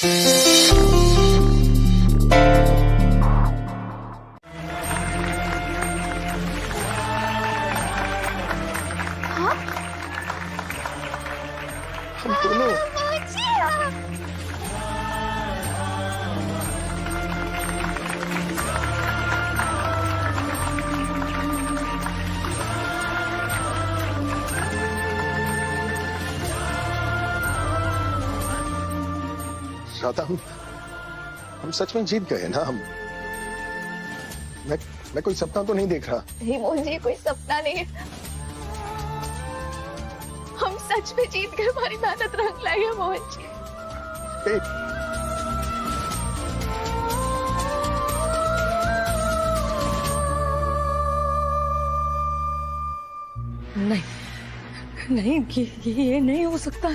हम दोनों राधा, हम सच में जीत गए ना। मैं कोई सपना तो नहीं देख रहा। नहीं मोहन जी, कोई सपना नहीं है, हम सच में जीत गए। हमारी मेहनत रंग लाई है मोहन जी। नहीं नहीं, ये नहीं हो सकता।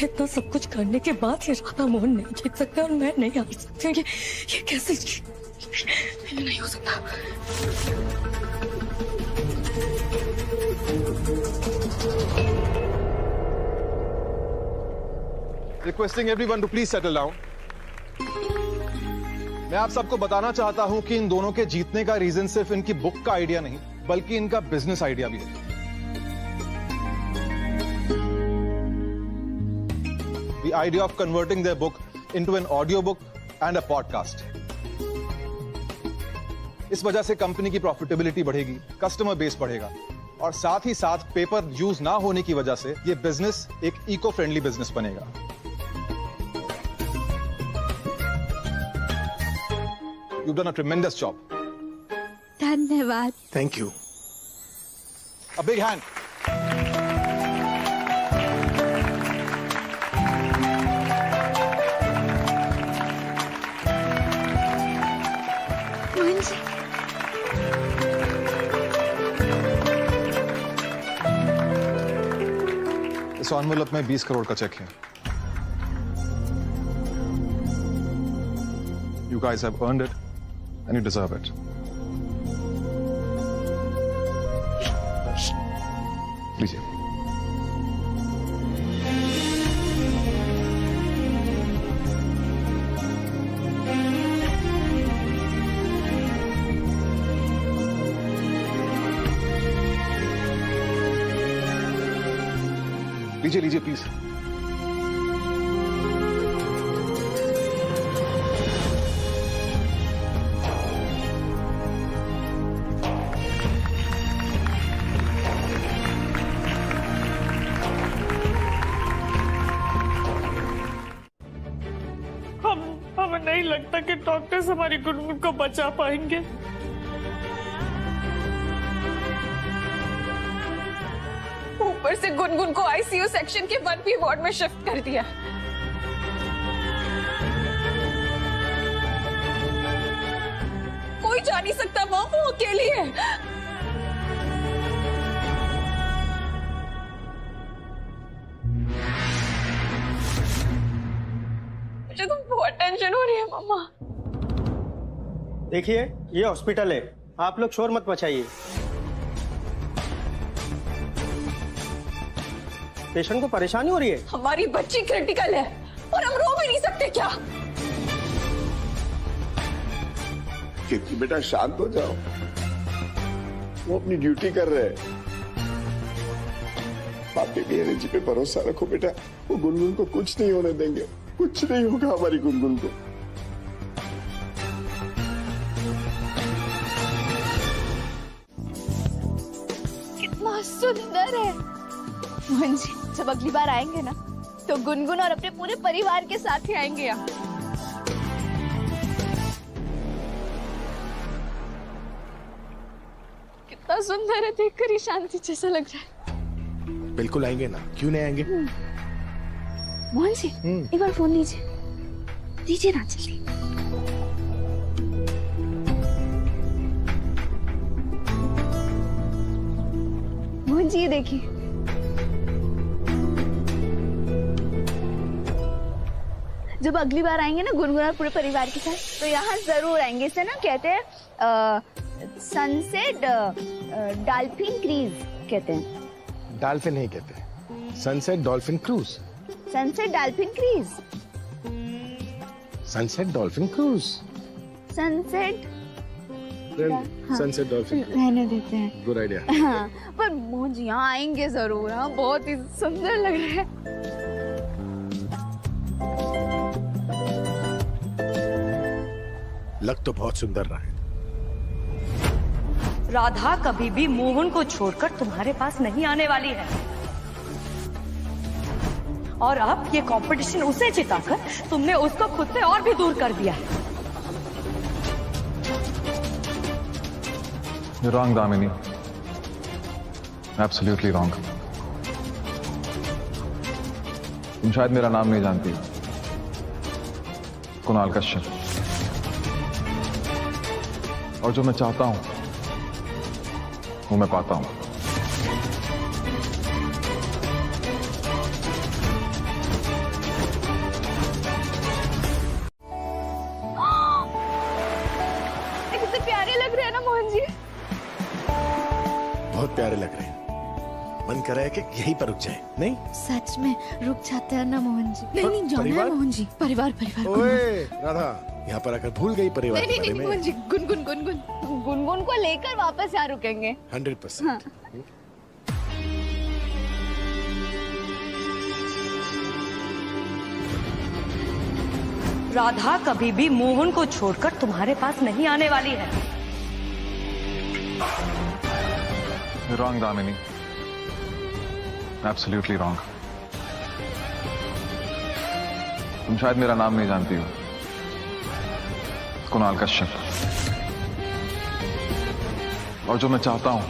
इतना सब कुछ करने के बाद ये राधा मोहन नहीं जीत सकता और मैं नहीं हार सकती। ये कैसे? ये नहीं हो सकता। Requesting everyone to please settle down. मैं आप सबको बताना चाहता हूं कि इन दोनों के जीतने का रीजन सिर्फ इनकी बुक का आइडिया नहीं, बल्कि इनका बिजनेस आइडिया भी है। The idea of converting their book into an audio book and a podcast. इस वजह से कंपनी की प्रॉफिटेबिलिटी बढ़ेगी, कस्टमर बेस बढ़ेगा और साथ ही साथ पेपर यूज ना होने की वजह से ये बिजनेस एक इको फ्रेंडली बिजनेस बनेगा। You've done a tremendous job. धन्यवाद। Thank you. A big hand. Mohan ji, इस एनवेलप में 20 करोड़ का चेक है। You guys have earned it and you deserve it. लीजिए। लीजिए लीजिए प्लीज। हमें नहीं लगता कि डॉक्टर्स हमारी गुनगुन को बचा पाएंगे। ऊपर से गुनगुन को आईसीयू सेक्शन के 1B वार्ड में शिफ्ट कर दिया। कोई जा नहीं सकता वहां, वो अकेली है। मुझे तो बहुत टेंशन हो रही है मम्मा। देखिए ये हॉस्पिटल है, आप लोग शोर मत मचाइए। पेशेंट को परेशानी हो रही है। हमारी बच्ची क्रिटिकल है और हम रो भी नहीं सकते क्या? कीर्ति बेटा शांत हो जाओ, वो अपनी ड्यूटी कर रहे हैं। पापी की एनर्जी पे भरोसा रखो बेटा, वो गुनगुन को कुछ नहीं होने देंगे, कुछ नहीं होगा हमारी गुनगुन को। कितना सुंदर है। मोहन जी, जब अगली बार आएंगे ना तो गुनगुन और अपने पूरे परिवार के साथ ही आएंगे यहाँ। कितना सुंदर है, देखकर ही शांति जैसा लग रहा है। बिल्कुल आएंगे ना, क्यों नहीं आएंगे। मोहन जी, एक बार फोन लीजिए, दीजिए ना जल्दी। मोहन जी ये देखिए, जब अगली बार आएंगे ना गुनगुन और पूरे परिवार के साथ, तो यहाँ जरूर आएंगे। इसे ना कहते हैं सनसेट डॉल्फिन क्रीज कहते हैं। डॉल्फिन नहीं कहते, sunset dolphin cruise. Sunset dolphin cruise. Sunset dolphin cruise. Sunset sunset dolphin. रहने देते हैं। Good idea. हाँ, पर मोहन जी यहाँ आएंगे जरूर। हाँ, बहुत ही सुंदर लग रहा है। लग तो बहुत सुंदर रहा है। राधा कभी भी मोहन को छोड़कर तुम्हारे पास नहीं आने वाली है। और अब ये कंपटीशन उसे जिताकर तुमने उसको खुद से और भी दूर कर दिया है। You're wrong, Damini. Absolutely wrong। तुम शायद मेरा नाम नहीं जानती। कुणाल कश्यप। और जो मैं चाहता हूं वो मैं पाता हूं। कितने प्यारे लग रहे हैं ना मोहन जी। बहुत प्यारे लग रहे हैं। मन कर रहा है कि यहीं पर रुक जाए। नहीं सच में रुक जाते हैं ना मोहन जी। नहीं नहीं जाना है परिवार? मोहन जी। परिवार परिवार। ओए राधा, यहाँ पर आकर भूल गई परिवार नहीं के नहीं बारे नहीं मोहन में। जी। गुनगुन गुनगुन गुनगुन को लेकर वापस यहाँ रुकेंगे। 100%। राधा कभी भी मोहन को छोड़कर तुम्हारे पास नहीं आने वाली है। You're wrong, Damini. Absolutely wrong। तुम शायद मेरा नाम नहीं जानती हो। कुणाल कश्यप। और जो मैं चाहता हूं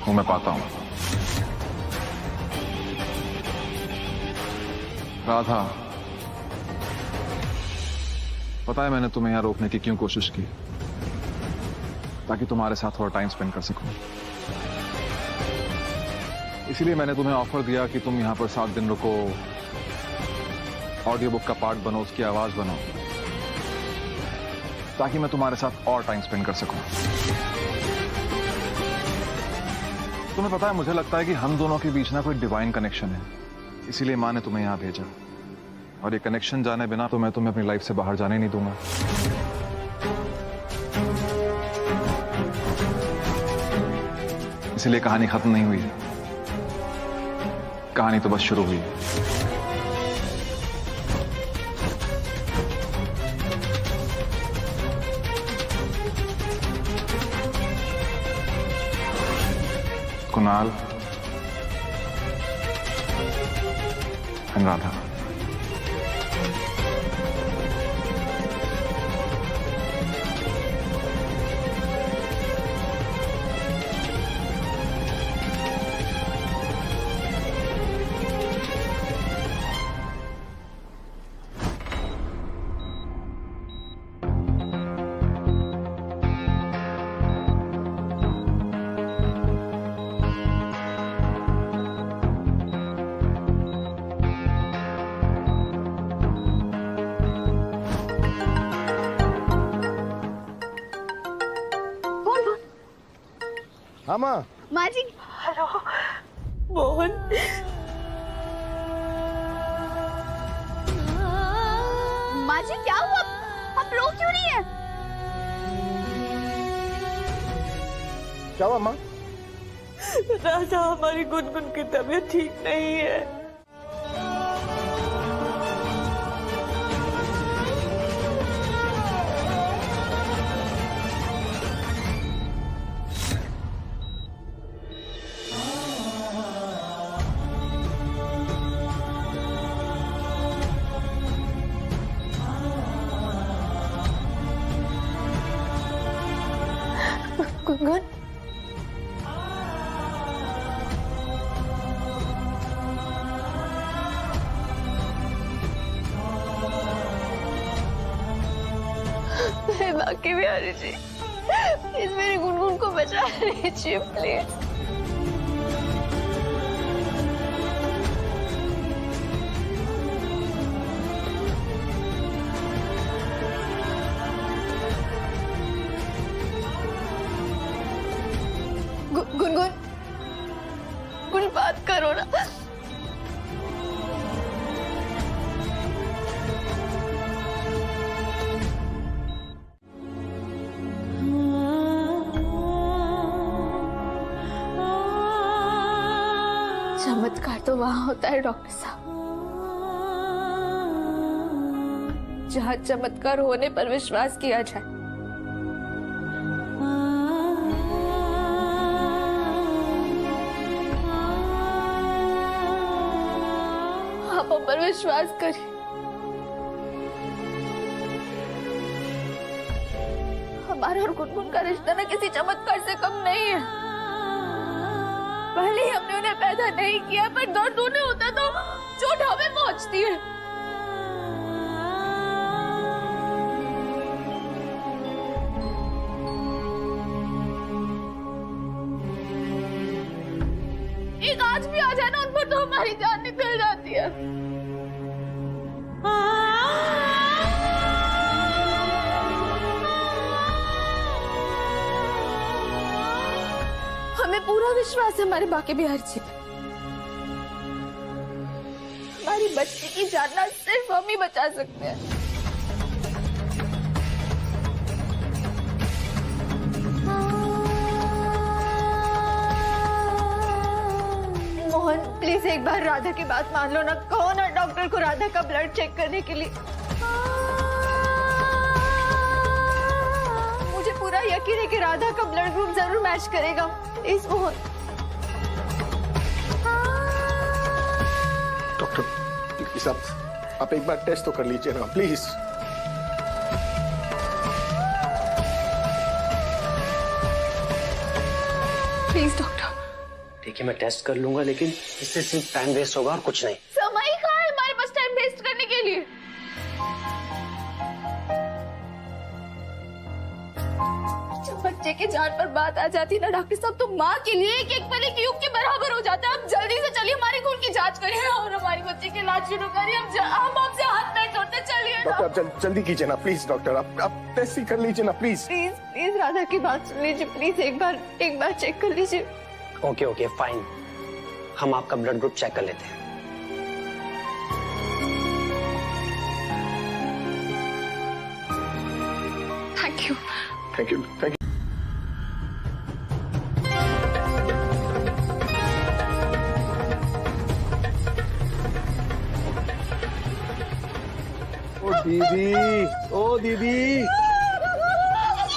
वो मैं पाता हूं। राधा, पता है मैंने तुम्हें यहां रोकने की क्यों कोशिश की? ताकि तुम्हारे साथ थोड़ा टाइम स्पेंड कर सकूं। इसीलिए मैंने तुम्हें ऑफर दिया कि तुम यहां पर 7 दिन रुको, ऑडियो बुक का पार्ट बनो, उसकी आवाज बनो, ताकि मैं तुम्हारे साथ और टाइम स्पेंड कर सकूं। तुम्हें पता है, मुझे लगता है कि हम दोनों के बीच ना कोई डिवाइन कनेक्शन है। इसीलिए माँ ने तुम्हें यहां भेजा। और ये कनेक्शन जाने बिना तो मैं तुम्हें अपनी लाइफ से बाहर जाने नहीं दूंगा। इसलिए कहानी खत्म नहीं हुई है। कहानी तो बस शुरू हुई है। कुणाल एंड राधा। हाँ माँ। माँ जी। हेलो मोहन। माँ जी क्या हुआ? आप रो क्यों नहीं है? क्या हुआ माँ? राधा, हमारी गुनगुन की तबीयत ठीक नहीं है। गुनगुन, बाकी बिहारी जी, प्लीज मेरी गुनगुन को बचा लीजिए प्लीज। गुनगुन, गुनगुन, बिल्कुल बात करो ना। चमत्कार तो वहां होता है डॉक्टर साहब, जहां चमत्कार होने पर विश्वास किया जाए। आप हम पर विश्वास करिए। हमारा और गुनगुन का रिश्ता ना किसी चमत्कार से कम नहीं है। पहले ही हमने उन्हें पैदा नहीं किया, पर दर्द उन्हें होता तो चोट हमें पहुंचती है। एक आज भी आ जाए ना उन पर तो हमारी जान निकल जाती है। हमें पूरा विश्वास है हमारे बाकी बिहार जी पे। हमारी बच्ची की जान ना सिर्फ हम ही बचा सकते हैं। मोहन प्लीज एक बार राधा की बात मान लो ना। कहो ना डॉक्टर को राधा का ब्लड चेक करने के लिए। मुझे पूरा यकीन है कि राधा का ब्लड ग्रुप जरूर मैच करेगा। प्लीज मोहन। डॉक्टर प्लीज आप एक बार टेस्ट तो कर लीजिए ना प्लीज। Please doctor. ठीक है, मैं टेस्ट कर लूंगा, लेकिन इससे सिर्फ टाइम वेस्ट होगा और कुछ नहीं। समय कहाँ है हमारे पास टाइम वेस्ट करने के लिए? जब बच्चे के जान पर बात आ जाती ना डॉक्टर साहब, तो माँ के लिए एक एक पल एक युग के बराबर हो जाता है। आप जल्दी से चलिए, हमारी खून की जांच करिए और हमारी बच्ची की इलाज शुरू करिए। हम आपसे हाथ नहीं जोड़ते, चलिए ना। डॉक्टर आप जल्दी कीजिए ना प्लीज। डॉक्टर आप टेस्ट ही कर लीजिए ना प्लीज। प्लीज प्लीज राधा की बात सुन लीजिए। प्लीज एक बार चेक कर लीजिए। ओके फाइन, हम आपका ब्लड ग्रुप चेक कर लेते हैं। Thank you. Thank you. ओ दीदी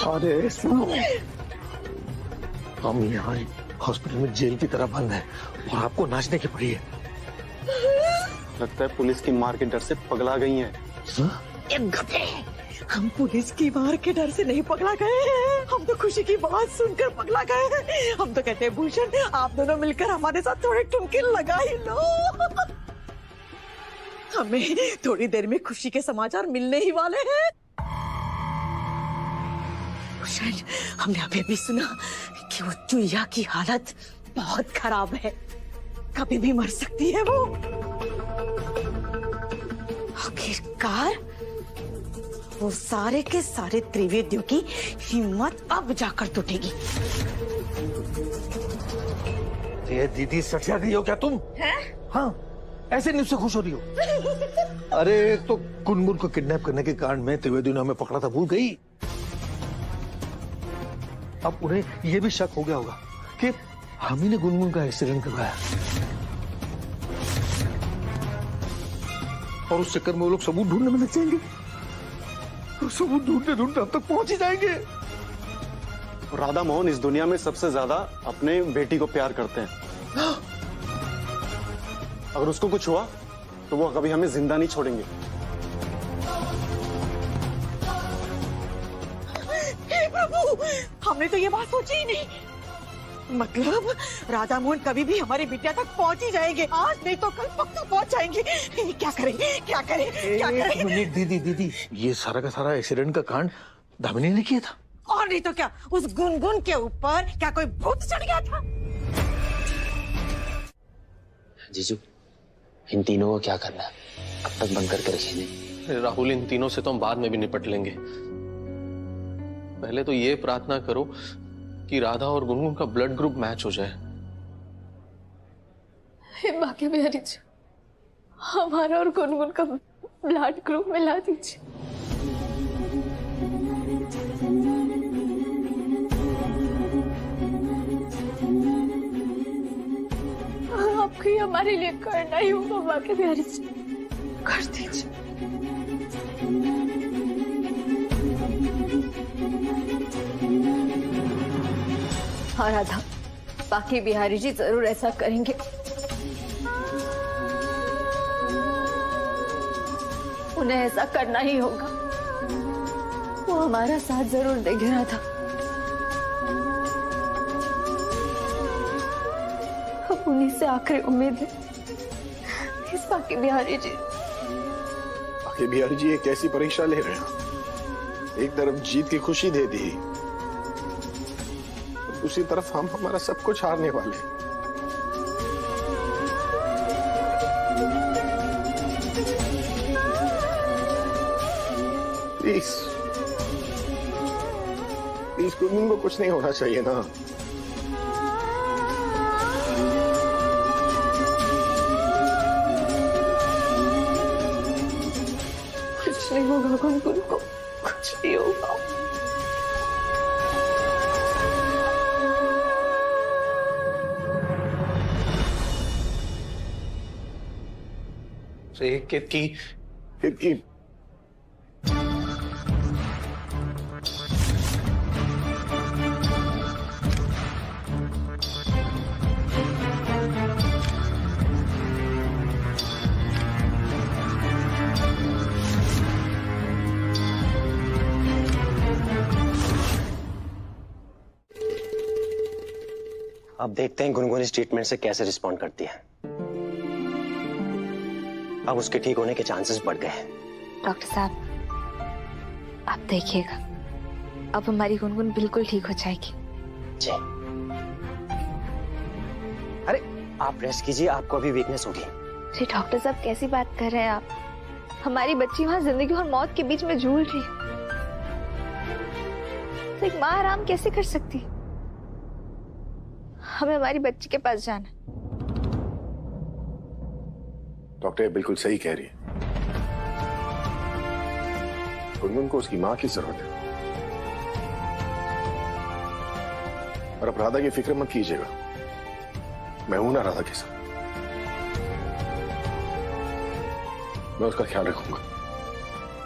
अरे सुनो, हम यहाँ हॉस्पिटल में जेल की तरह बंद है और आपको नाचने की पड़ी है। लगता है पुलिस की मार के डर से पगला गई हैं। हम पुलिस की मार के डर से नहीं पगला गए हैं, हम तो खुशी की बात सुनकर पगला गए हैं। हम तो कहते हैं भूषण, आप दोनों मिलकर हमारे साथ थोड़े ठुमके लगा ही लो। हमें थोड़ी देर में खुशी के समाचार मिलने ही वाले हैं। भूषण, हमने अभी भी सुना कि वो चुईया की हालत बहुत खराब है, कभी भी मर सकती है वो। आखिरकार वो सारे के सारे त्रिवेदियों की हिम्मत अब जाकर टूटेगी। ये दीदी सचा रही हो क्या तुम? हैं? हाँ, ऐसे न्यूज़ से खुश हो रही हो? अरे तो गुनगुन को किडनैप करने के कारण में त्रिवेदी ने हमें पकड़ा था, भूल गई? अब उन्हें यह भी शक हो गया होगा कि हम ही ने गुनगुन का एक्सीडेंट करवाया और उस चक्कर में वो लोग सबूत ढूंढने में लग जाएंगे। सबूत ढूंढते ढूंढते अब तक पहुंच ही जाएंगे। राधा मोहन इस दुनिया में सबसे ज्यादा अपने बेटी को प्यार करते हैं। अगर उसको कुछ हुआ तो वो कभी हमें जिंदा नहीं छोड़ेंगे। हे प्रभु, हमने तो ये बात सोची ही नहीं। मतलब राधा मोहन कभी भी हमारी बिटिया तक पहुंच ही जाएंगे। आज नहीं तो कल पक्का पहुंच जाएंगे। क्या करें क्या करें क्या करें? एक मिनट दीदी, ये सारा का सारा एक्सीडेंट का कांड दामिनी ने किया था। और नहीं तो क्या, उस गुनगुन के ऊपर क्या कोई भूत चढ़ गया था? जीजू, इन तीनों को क्या करना है? कब तक बंद करके रखेंगे? राहुल, इन तीनों से तो हम बाद में भी निपट लेंगे। पहले तो ये प्रार्थना करो कि राधा और गुनगुन का ब्लड ग्रुप मैच हो जाए। हे बाकी बिहारी जी, हमारा और गुनगुन का ब्लड ग्रुप मिला दीजिए। आपको ही हमारे लिए करना ही होगा बाकी बिहारी जी, कर दीजिए। हाँ राधा, बाकी बिहारी जी जरूर ऐसा करेंगे। उन्हें ऐसा करना ही होगा, वो हमारा साथ जरूर देंगे राधा। अब उन्हीं से आखिरी उम्मीद है इस बाकी बिहारी जी। बाकी बिहारी जी एक ऐसी परीक्षा ले रहे हैं, एक तरफ जीत की खुशी दे दी, दूसरी तरफ हम हमारा सब कुछ हारने वाले हैं। प्लीज प्लीज गुनगुन को कुछ नहीं होना चाहिए ना। कुछ नहीं होगा गुनगुन को, कुछ नहीं होगा। कि अब देखते हैं गुनगुन इस ट्रीटमेंट से कैसे रिस्पॉन्ड करती है। अब उसके ठीक होने के चांसेस बढ़ गए हैं। डॉक्टर साहब, आप देखिएगा, अब हमारी गुनगुन बिल्कुल ठीक हो जाएगी। जी। अरे आप रेस्ट कीजिए, आपको अभी वीकनेस होगी। जी डॉक्टर साहब, कैसी बात कर रहे हैं आप? हमारी बच्ची वहां जिंदगी और मौत के बीच में झूल रही है, तो एक माँ आराम कैसे कर सकती? हमें हमारी बच्ची के पास जाना। डॉक्टर बिल्कुल सही कह रही है, गुनगुन को उसकी माँ की जरूरत है। और अब राधा की फिक्र मत कीजिएगा, मैं हूं ना राधा के साथ, मैं उसका ख्याल रखूंगा।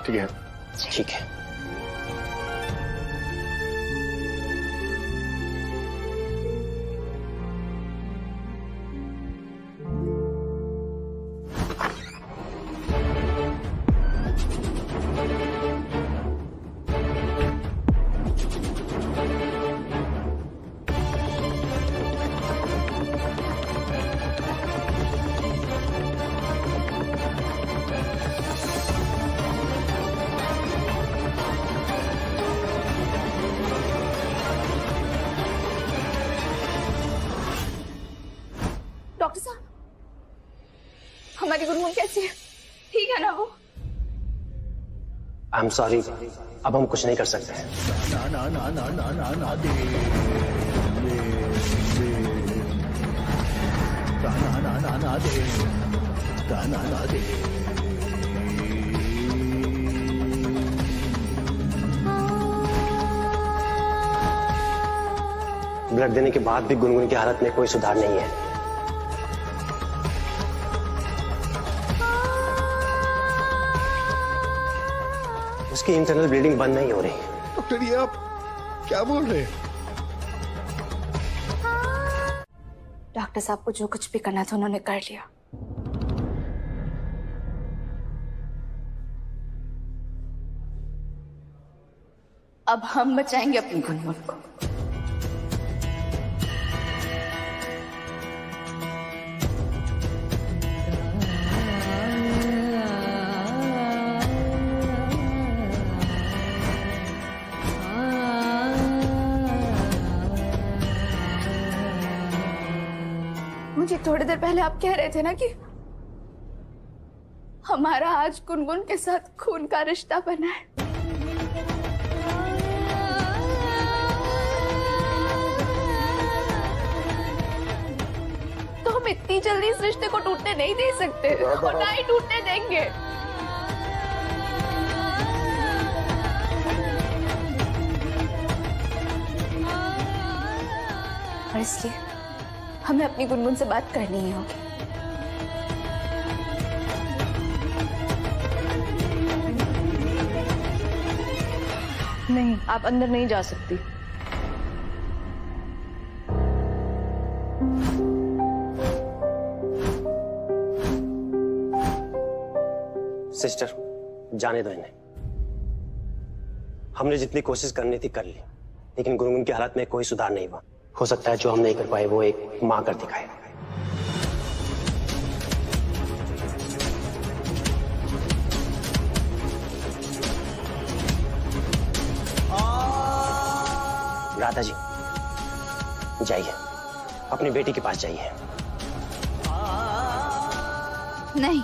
ठीक है? ठीक है। डॉक्टर साहब, हमारी गुनगुन कैसी है? ठीक है ना वो? आई एम सॉरी, अब हम कुछ नहीं कर सकते। ब्लड देने के बाद भी गुनगुन की हालत में कोई सुधार नहीं है। उसकी इंटरनल ब्लीडिंग बंद नहीं हो रही। डॉक्टर ये आप क्या बोल रहे हैं? डॉक्टर साहब को जो कुछ भी करना था उन्होंने कर लिया। अब हम बचाएंगे अपनी गुनगुन को। मुझे थोड़ी देर पहले आप कह रहे थे ना कि हमारा आज गुनगुन के साथ खून का रिश्ता बना है। तो हम हम इतनी जल्दी इस रिश्ते को टूटने नहीं दे सकते और ना ही टूटने देंगे। और इसलिए हमें अपनी गुनगुन से बात करनी ही होगी। नहीं, आप अंदर नहीं जा सकती। सिस्टर, जाने दो इन्हें। हमने जितनी कोशिश करनी थी कर ली, लेकिन गुनगुन की हालत में कोई सुधार नहीं हुआ। हो सकता है जो हम नहीं कर पाए वो एक मां कर दिखाए। राधा जी, जाइए, अपनी बेटी के पास जाइए। नहीं,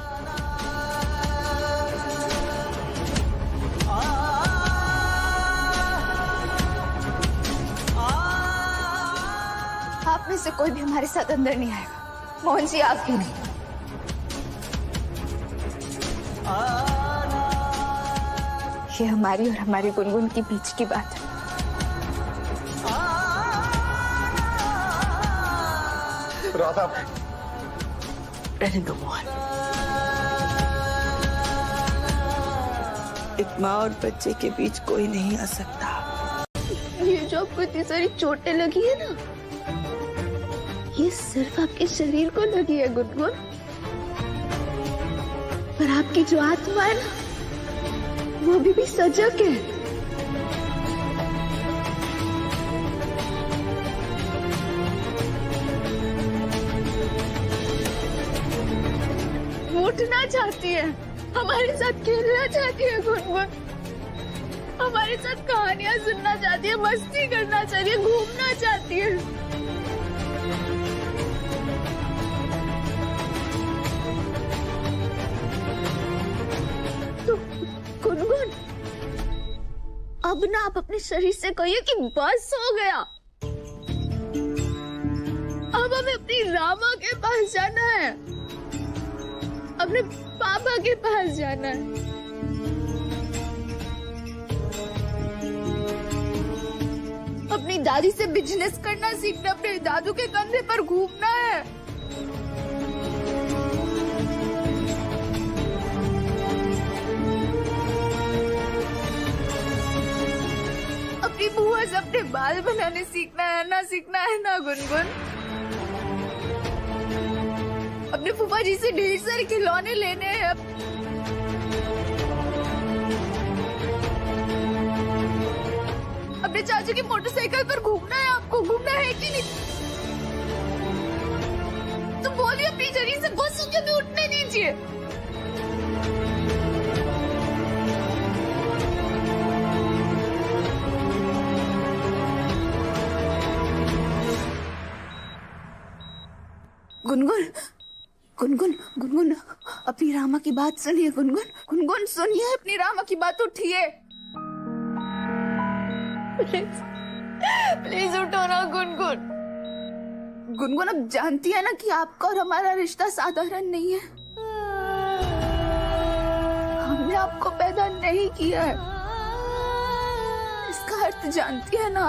आप में से कोई भी हमारे साथ अंदर नहीं आएगा। मोहन जी, आप भी नहीं। ये हमारी और हमारी गुनगुन के बीच की बात है। राधा, रहने दो मोहन। एक माँ और बच्चे के बीच कोई नहीं आ सकता। ये जो आपको इतनी सारी चोटें लगी है ना, ये सिर्फ आपके शरीर को लगी है गुनगुन, पर आपकी जो आत्मा है ना, वो अभी भी सजग है। उठना चाहती है, हमारे साथ खेलना चाहती है गुनगुन, हमारे साथ कहानियां सुनना चाहती है, मस्ती करना चाहती है, घूमना चाहती है। तो गुनगुन, अब ना आप अपने शरीर से कहिए कि बस हो गया, अब हमें अपनी रामा के पास जाना है, अपने पापा के पास जाना है। अपनी दादी से बिजनेस करना सीखना, अपने दादू के कंधे पर घूमना है। अपनी बुआ से अपने बाल बनाने सीखना है ना गुनगुन? अपने फूफा जी से ढेर सारे खिलौने लेने हैं। अपने चाचू की मोटरसाइकिल पर घूमना है, आपको घूमना है कि नहीं? तो बोलिए अपनी शरीर से, बस उसे भी उठने दीजिए। गुनगुन, गुनगुन, गुनगुन, अपनी रामा की बात सुनिए गुनगुन, गुनगुन सुनिए अपनी रामा की बात, उठिए प्लीज, प्लीज उठो ना गुनगुन। गुनगुन, अब जानती है ना कि आपका और हमारा रिश्ता साधारण नहीं है। हमने आपको पैदा नहीं किया है, इसका अर्थ जानती है ना?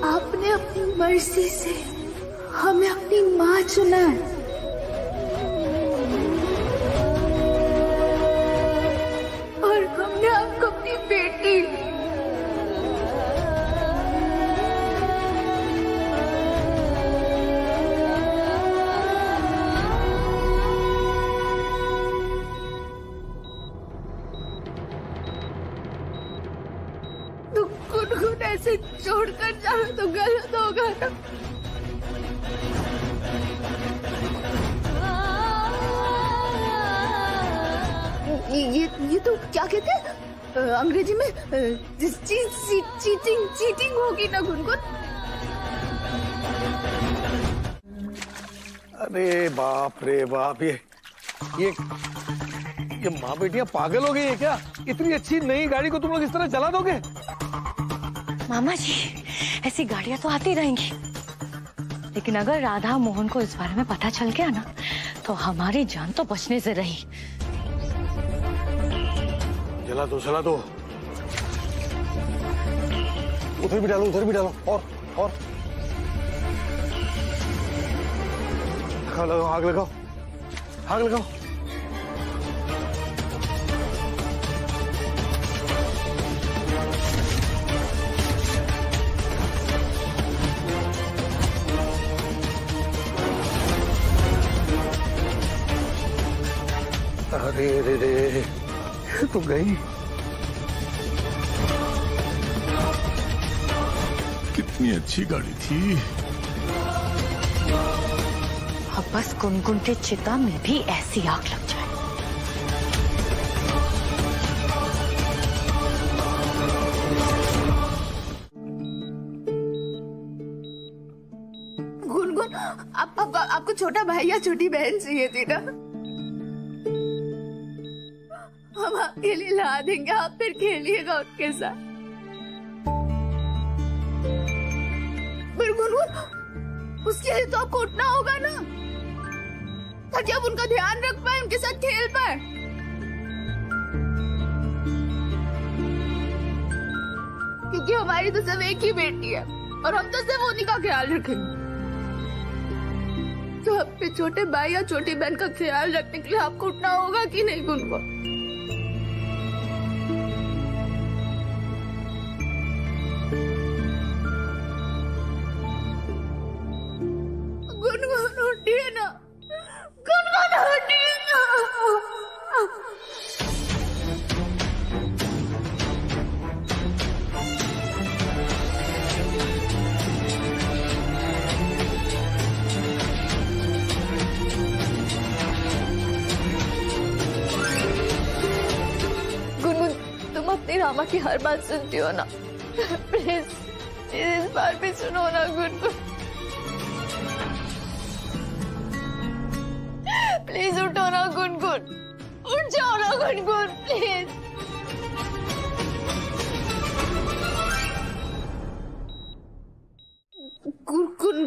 आपने अपनी मर्जी से हमें अपनी माँ चुना है, और हमने आपको अपनी बेटी। तो गुनगुन ऐसे छोड़कर जाओ तो गलत होगा ना? ये तो क्या कहते हैं अंग्रेजी में, चीटिंग होगी ना गुनगुन? अरे बाप रे बाप, ये माँ बेटियां पागल हो गई है क्या? इतनी अच्छी नई गाड़ी को तुम लोग इस तरह चला दोगे? मामा जी, ऐसी गाड़ियां तो आती रहेंगी, लेकिन अगर राधा मोहन को इस बारे में पता चल गया ना, तो हमारी जान तो बचने से रही। जला दो, जला दो। उधर भी डालो, उधर भी डालो, और लगाओ, आग लगाओ, आग लगाओ। अरे रे रे, तो गई। कितनी अच्छी गाड़ी थी। अब बस गुनगुन के चिता में भी ऐसी आग लग जाए। गुनगुन, आपको छोटा भाई या छोटी बहन चाहिए थी ना? हम आपके लिए ला देंगे, आप फिर खेलिएगा उनके साथ। पर गुनगुन, उसके लिए तो आपको उठना होगा ना, ताकि आप उनका ध्यान रख पाए, उनके साथ खेल पाए। क्योंकि हमारी तो सिर्फ एक ही बेटी है और हम तो सिर्फ उन्हीं का ख्याल रखेंगे। तो अपने छोटे भाई या छोटी बहन का ख्याल रखने के लिए आपको उठना होगा कि नहीं गुनगुन? गुनगुन उठिए ना, गुनगुन उठिए ना। गुनगुन, तुम अपनी रामा की हर बात सुनती हो ना? प्लीज इस बार भी सुनो ना गुनगुन। प्लीज उठो ना गुनगुन, उठ जाओ ना गुनगुन, प्लीज। गुनगुन,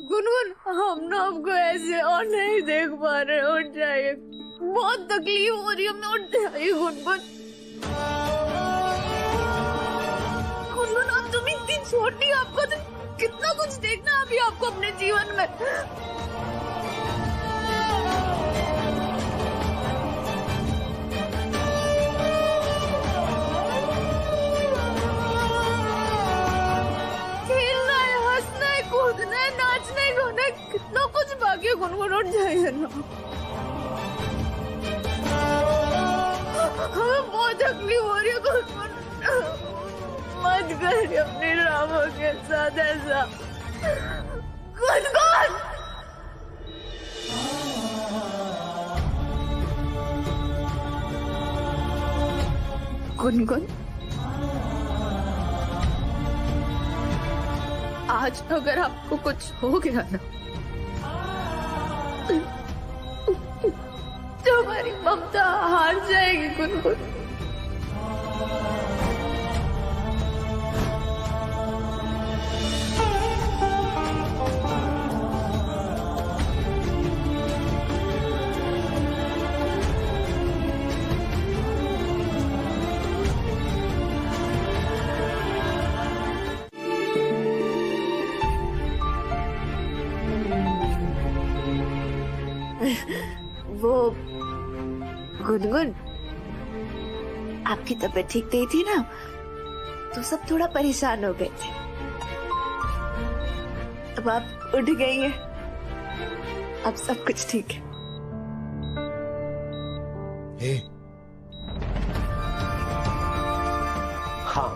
गुनगुन, हम ना आपको ऐसे और नहीं देख पा रहे। उठ जाइए, बहुत तकलीफ हो रही है, हमें उठ जाइए गुनगुन। गुनगुन, अब तुम इतनी छोटी, आपको तो कितना कुछ देखना अभी आपको अपने जीवन में। कितना कुछ बाकी है गुनगुन, उठ जाइए ना। हमें बहुत तकलीफ हो रही है गुनगुन, मत करिए अपनी रामा के साथ ऐसा। गुनगुन, गुनगुन, आज अगर आपको कुछ हो गया ना, तो हमारी ममता हार जाएगी गुनगुन। वो गुनगुन, आपकी तबीयत ठीक नहीं थी ना, तो सब थोड़ा परेशान हो गए थे। अब आप उठ गई हैं, अब सब कुछ ठीक है। हाँ,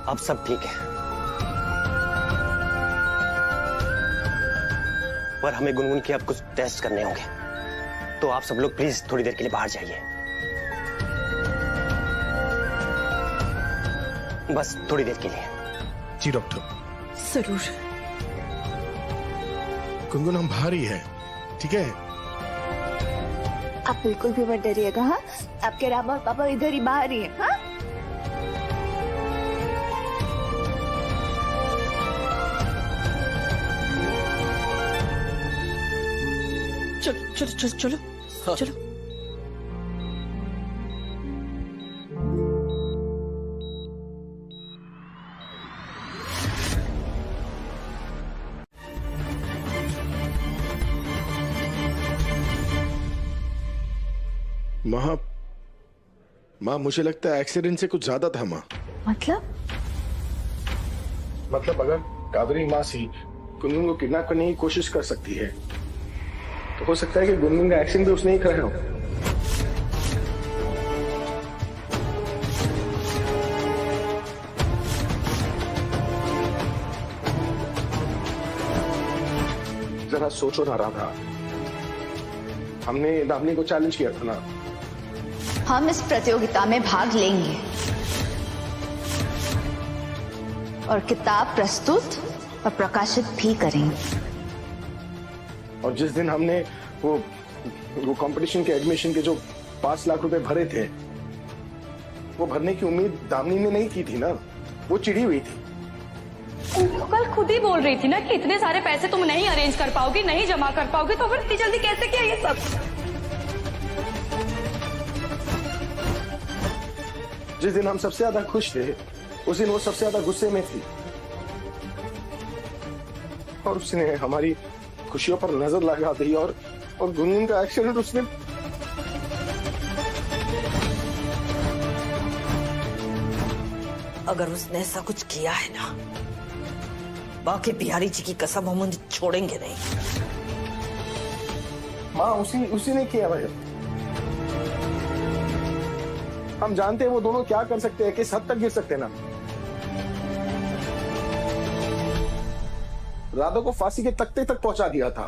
अब सब ठीक है, पर हमें गुनगुन के अब कुछ टेस्ट करने होंगे, तो आप सब लोग प्लीज थोड़ी देर के लिए बाहर जाइए। बस थोड़ी देर के लिए। जी डॉक्टर। जरूर। गुनगुन, हम बाहर ही है, ठीक है? आप बिल्कुल भी मत डरिएगा। हाँ, आपके रामा और पापा इधर ही बाहर ही हैं। हाँ, चलो चलो चलो चलो चलो। माँ मुझे लगता है एक्सीडेंट से कुछ ज्यादा था माँ। मतलब अगर कावेरी माँ सी गुनगुन को किडनैप करने की कोशिश कर सकती है तो हो सकता है कि गुनगुन का एक्सीडेंट भी उसने ही कराया हो। जरा सोचो ना राधा, हमने दामिनी को चैलेंज किया था ना। हम इस प्रतियोगिता में भाग लेंगे और किताब प्रस्तुत और प्रकाशित भी करेंगे। और जिस दिन हमने वो कंपटीशन के एडमिशन के जो 5 लाख रुपए भरे थे, वो भरने की उम्मीद दामिनी ने नहीं की थी ना, वो चिढ़ी हुई थी। तो कल खुद ही बोल रही थी ना कि इतने सारे पैसे तुम नहीं अरेंज कर पाओगे, नहीं जमा कर पाओगे, तो फिर इतनी जल्दी कैसे किया ये सब? जिस दिन हम सबसे ज्यादा खुश थे उस दिन वो सबसे ज्यादा गुस्से में थी और उसने हमारी खुशियों पर नजर लगा दी और गुनगुन का एक्सीडेंट उसने। अगर उसने ऐसा कुछ किया है ना, बाकी बिहारी जी की कसम हम उन्हें छोड़ेंगे नहीं। माँ उसी ने किया भाई। हम जानते हैं वो दोनों क्या कर सकते हैं, किस हद तक गिर सकते हैं ना। राधा को फांसी के तख्ते तक पहुंचा दिया था।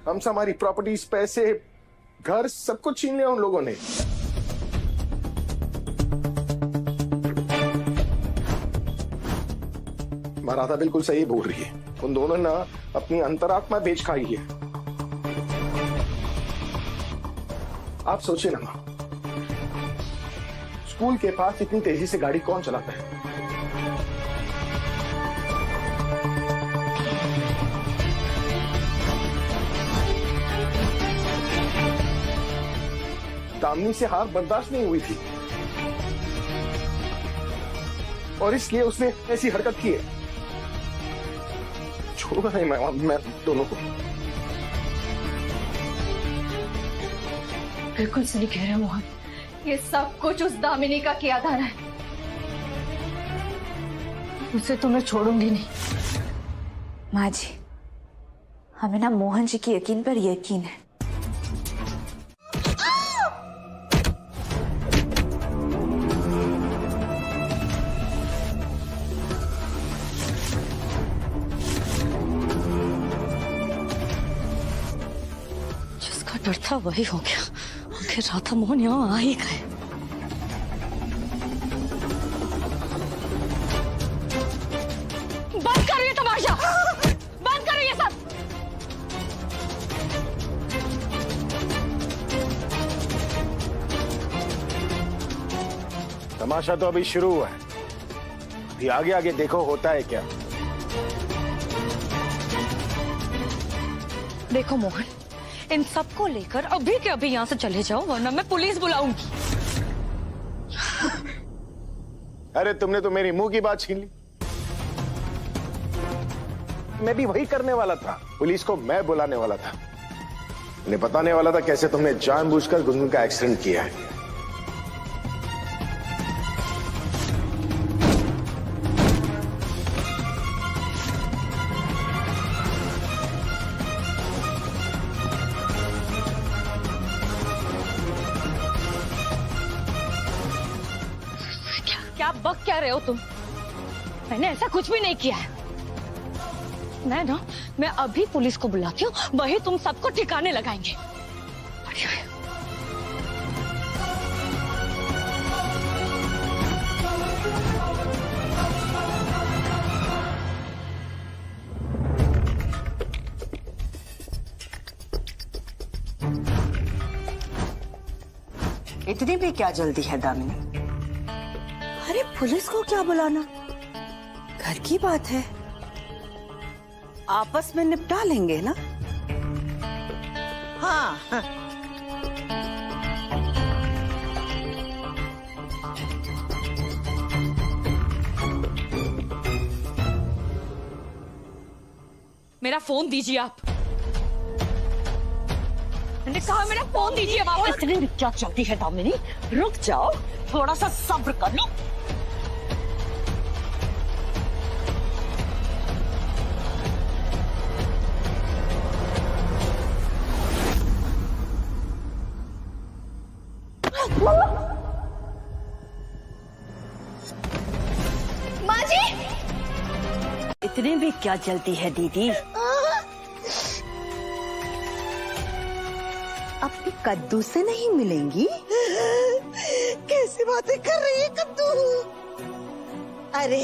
हमसे हमारी प्रॉपर्टीज, पैसे, घर सब कुछ छीन लिया उन लोगों ने। राधा बिल्कुल सही बोल रही है, उन दोनों ने अपनी अंतरात्मा बेच खाई है। आप सोचिए ना, स्कूल के पास इतनी तेजी से गाड़ी कौन चलाता है? दामिनी से हार बर्दाश्त नहीं हुई थी और इसलिए उसने ऐसी हरकत की है। छोड़ूंगा नहीं मैं दोनों को। बिल्कुल सही कह रहे हो मोहन, ये सब कुछ उस दामिनी का किया था ना। उसे तो मैं छोड़ूंगी नहीं। माँ जी, हमें ना मोहन जी की यकीन पर यकीन है। जिसका डर था वही हो गया। आखिर राधा मोहन यहाँ आ ही गए। बंद करो ये तमाशा, बंद करो ये सब। तमाशा तो अभी शुरू हुआ है, अभी आगे आगे देखो होता है क्या। देखो मोहन, इन सबको लेकर अभी के अभी यहाँ से चले जाओ, वरना मैं पुलिस बुलाऊंगी। अरे तुमने तो मेरी मुंह की बात छीन ली। मैं भी वही करने वाला था, पुलिस को मैं बुलाने वाला था, उन्हें बताने वाला था कैसे तुमने जानबूझकर गुनगुन का एक्सीडेंट किया है। क्या बक क्या रहे हो तुम? मैंने ऐसा कुछ भी नहीं किया है। मैं अभी पुलिस को बुलाती हूँ, वही तुम सबको ठिकाने लगाएंगे। इतनी भी क्या जल्दी है दामिनी? अरे पुलिस को क्या बुलाना, घर की बात है, आपस में निपटा लेंगे ना। हाँ, हाँ। मेरा फोन दीजिए आप। मैंने कहा मेरा फोन दीजिए वापस। इतनी भी क्या चलती है दामिनी, रुक जाओ, थोड़ा सा सब्र कर लो। माँ जी, इतनी भी क्या जल्दी है दीदी? अपनी कद्दू से नहीं मिलेंगी? कैसी बातें कर रही है कद्दू? अरे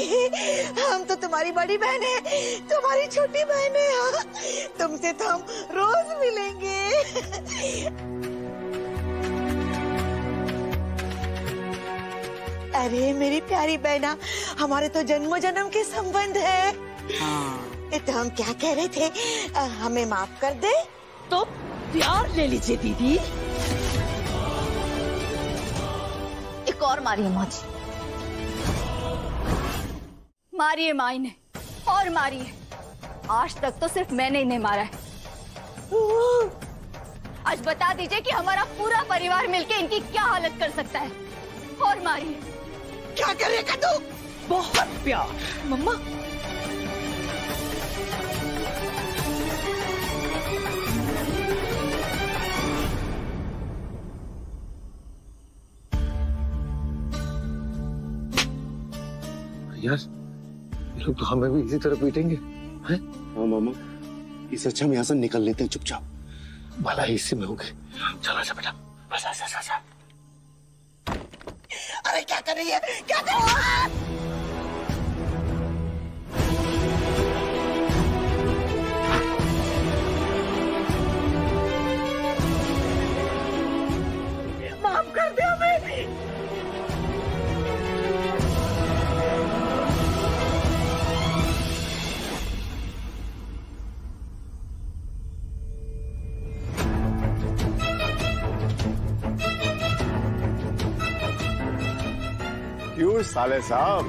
हम तो तुम्हारी बड़ी बहन है, तुम्हारी छोटी बहन है। हाँ? तुमसे तो हम रोज मिलेंगे। अरे मेरी प्यारी बहना, हमारे तो जन्मों जन्म के संबंध है। हाँ। तो हम क्या कह रहे थे, हमें माफ कर दे तो प्यार ले लीजिए दीदी। एक और मारिए माँ जी, मारिए माँ इन्हें और मारिए। आज तक तो सिर्फ मैंने इन्हें मारा है, आज बता दीजिए कि हमारा पूरा परिवार मिलके इनकी क्या हालत कर सकता है। और मारिए। क्या करेगा तू? बहुत प्यार। मम्मा, यार ये लोग तो हमें भी इसी तरह पीटेंगे हैं? हाँ मामा, इससे अच्छा हम यहाँ से निकल लेते हैं चुपचाप। भला ही इसी में होंगे। चलो अच्छा बेटा, बस ऐसा। अरे क्या कर रही है, क्या कर रही है? माफ कर दे हमें। क्यों साले साहब?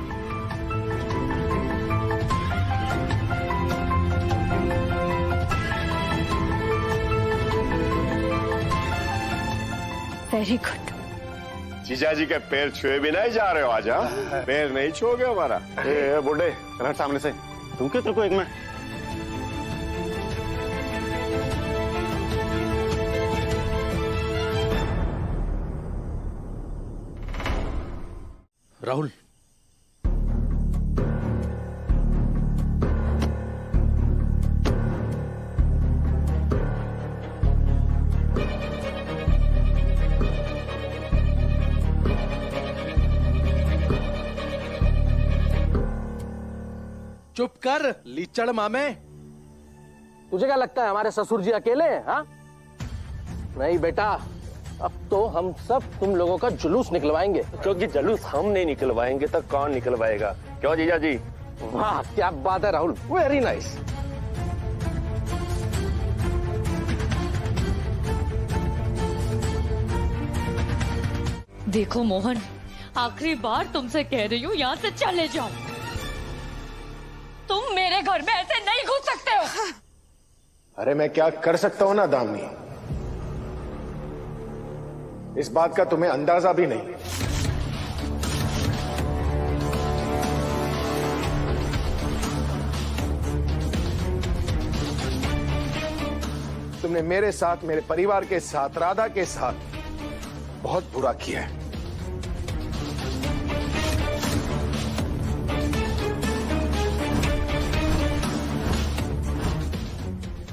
Very good. जीजा जी के पैर छुए भी नहीं जा रहे हो आज? हाँ, पैर नहीं छुओगे हमारा? बुड्ढे हट सामने से। तुम क्यों तेरे को एक में? राहुल, चुप कर लीचड़ मामे। तुझे क्या लगता है हमारे ससुर जी अकेले हैं? हाँ नहीं बेटा, अब तो हम सब तुम लोगों का जुलूस निकलवाएंगे। क्योंकि जुलूस हम नहीं निकलवाएंगे तो कौन निकलवाएगा? क्यों जीजा जी? वाह क्या बात है राहुल, वेरी नाइस। देखो मोहन, आखिरी बार तुमसे कह रही हूँ, यहाँ से चले जाओ। तुम मेरे घर में ऐसे नहीं घुस सकते हो। अरे मैं क्या कर सकता हूं ना दामिनी, इस बात का तुम्हें अंदाजा भी नहीं। तुमने मेरे साथ, मेरे परिवार के साथ, राधा के साथ बहुत बुरा किया है।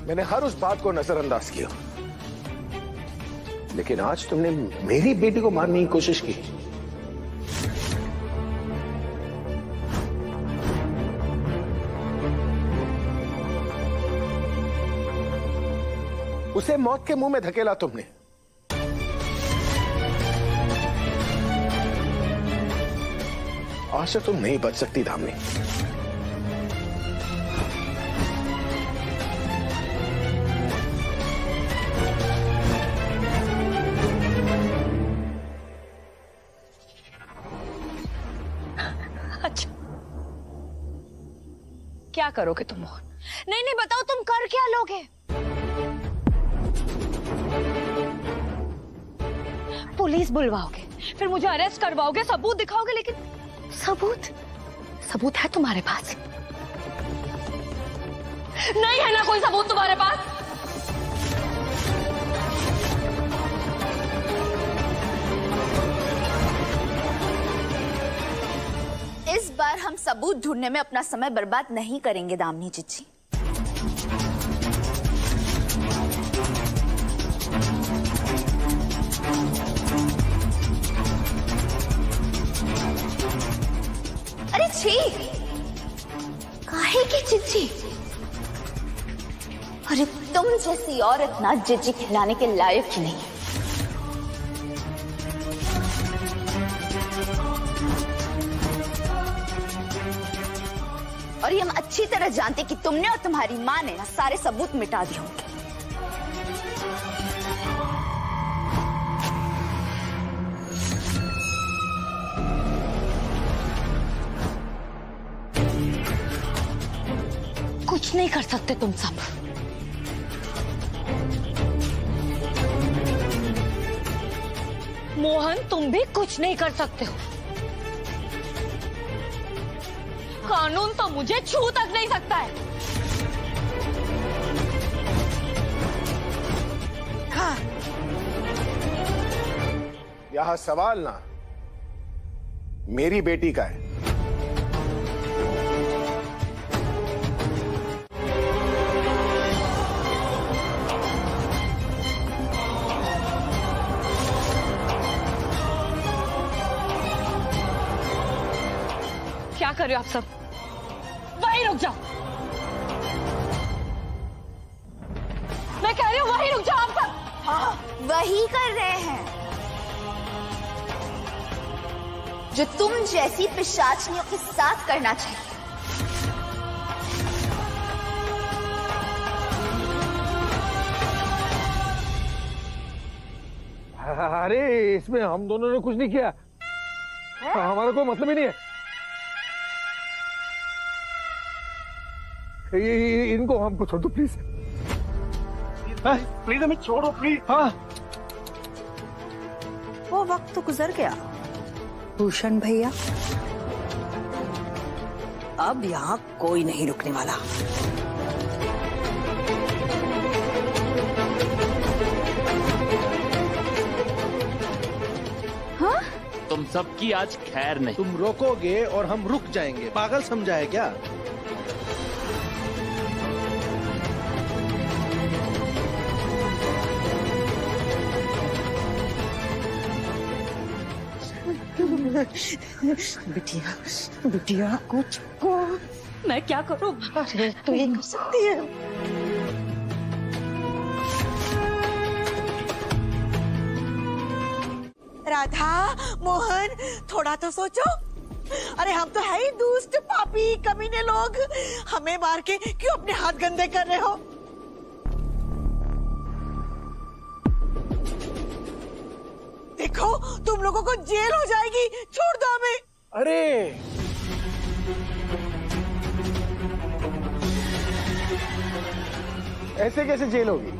मैंने हर उस बात को नजरअंदाज किया, लेकिन आज तुमने मेरी बेटी को मारने की कोशिश की। उसे मौत के मुंह में धकेला तुमने। आज से तुम नहीं बच सकती दामिनी। अच्छा, क्या करोगे तुम मोहन? नहीं नहीं बताओ, तुम कर क्या लोगे? पुलिस बुलवाओगे, फिर मुझे अरेस्ट करवाओगे, सबूत दिखाओगे, लेकिन सबूत है तुम्हारे पास? नहीं है ना कोई सबूत तुम्हारे पास? इस बार हम सबूत ढूंढने में अपना समय बर्बाद नहीं करेंगे दामिनी जीजी। अरे छी, काहे की चिच्ची? अरे तुम जैसी औरत ना जिज्जी खिलाने के लायक ही नहीं। और ये हम अच्छी तरह जानते कि तुमने और तुम्हारी माँ ने ना सारे सबूत मिटा दिए होंगे। कुछ नहीं कर सकते तुम सब। मोहन, तुम भी कुछ नहीं कर सकते हो। कानून तो मुझे छू तक नहीं सकता है। हाँ। यह सवाल ना मेरी बेटी का है। क्या कर रहे हो आप सब? वहीं रुक जाओ। मैं कह रही हूँ वहीं रुक जाओ आप सब। हाँ, वही कर रहे हैं जो तुम जैसी पिशाचनियों के साथ करना चाहिए। अरे इसमें हम दोनों ने कुछ नहीं किया, हमारा कोई मतलब ही नहीं है। इनको हमको छोड़ दो प्लीज। प्लीज हमें छोड़ो प्लीज। हाँ, वो वक्त तो गुजर गया भूषण भैया, अब यहाँ कोई नहीं रुकने वाला। हाँ? तुम सबकी आज खैर नहीं। तुम रोकोगे और हम रुक जाएंगे, पागल समझा है क्या? बिटिया, बिटिया कुछ को। मैं क्या करूं? अरे तो ये कर सकती है। राधा, मोहन, थोड़ा तो सोचो। अरे हम तो है ही दुष्ट पापी कमीने लोग, हमें मार के क्यों अपने हाथ गंदे कर रहे हो? देखो तुम लोगों को जेल हो जाएगी, छोड़ दो हमें। अरे ऐसे कैसे जेल होगी?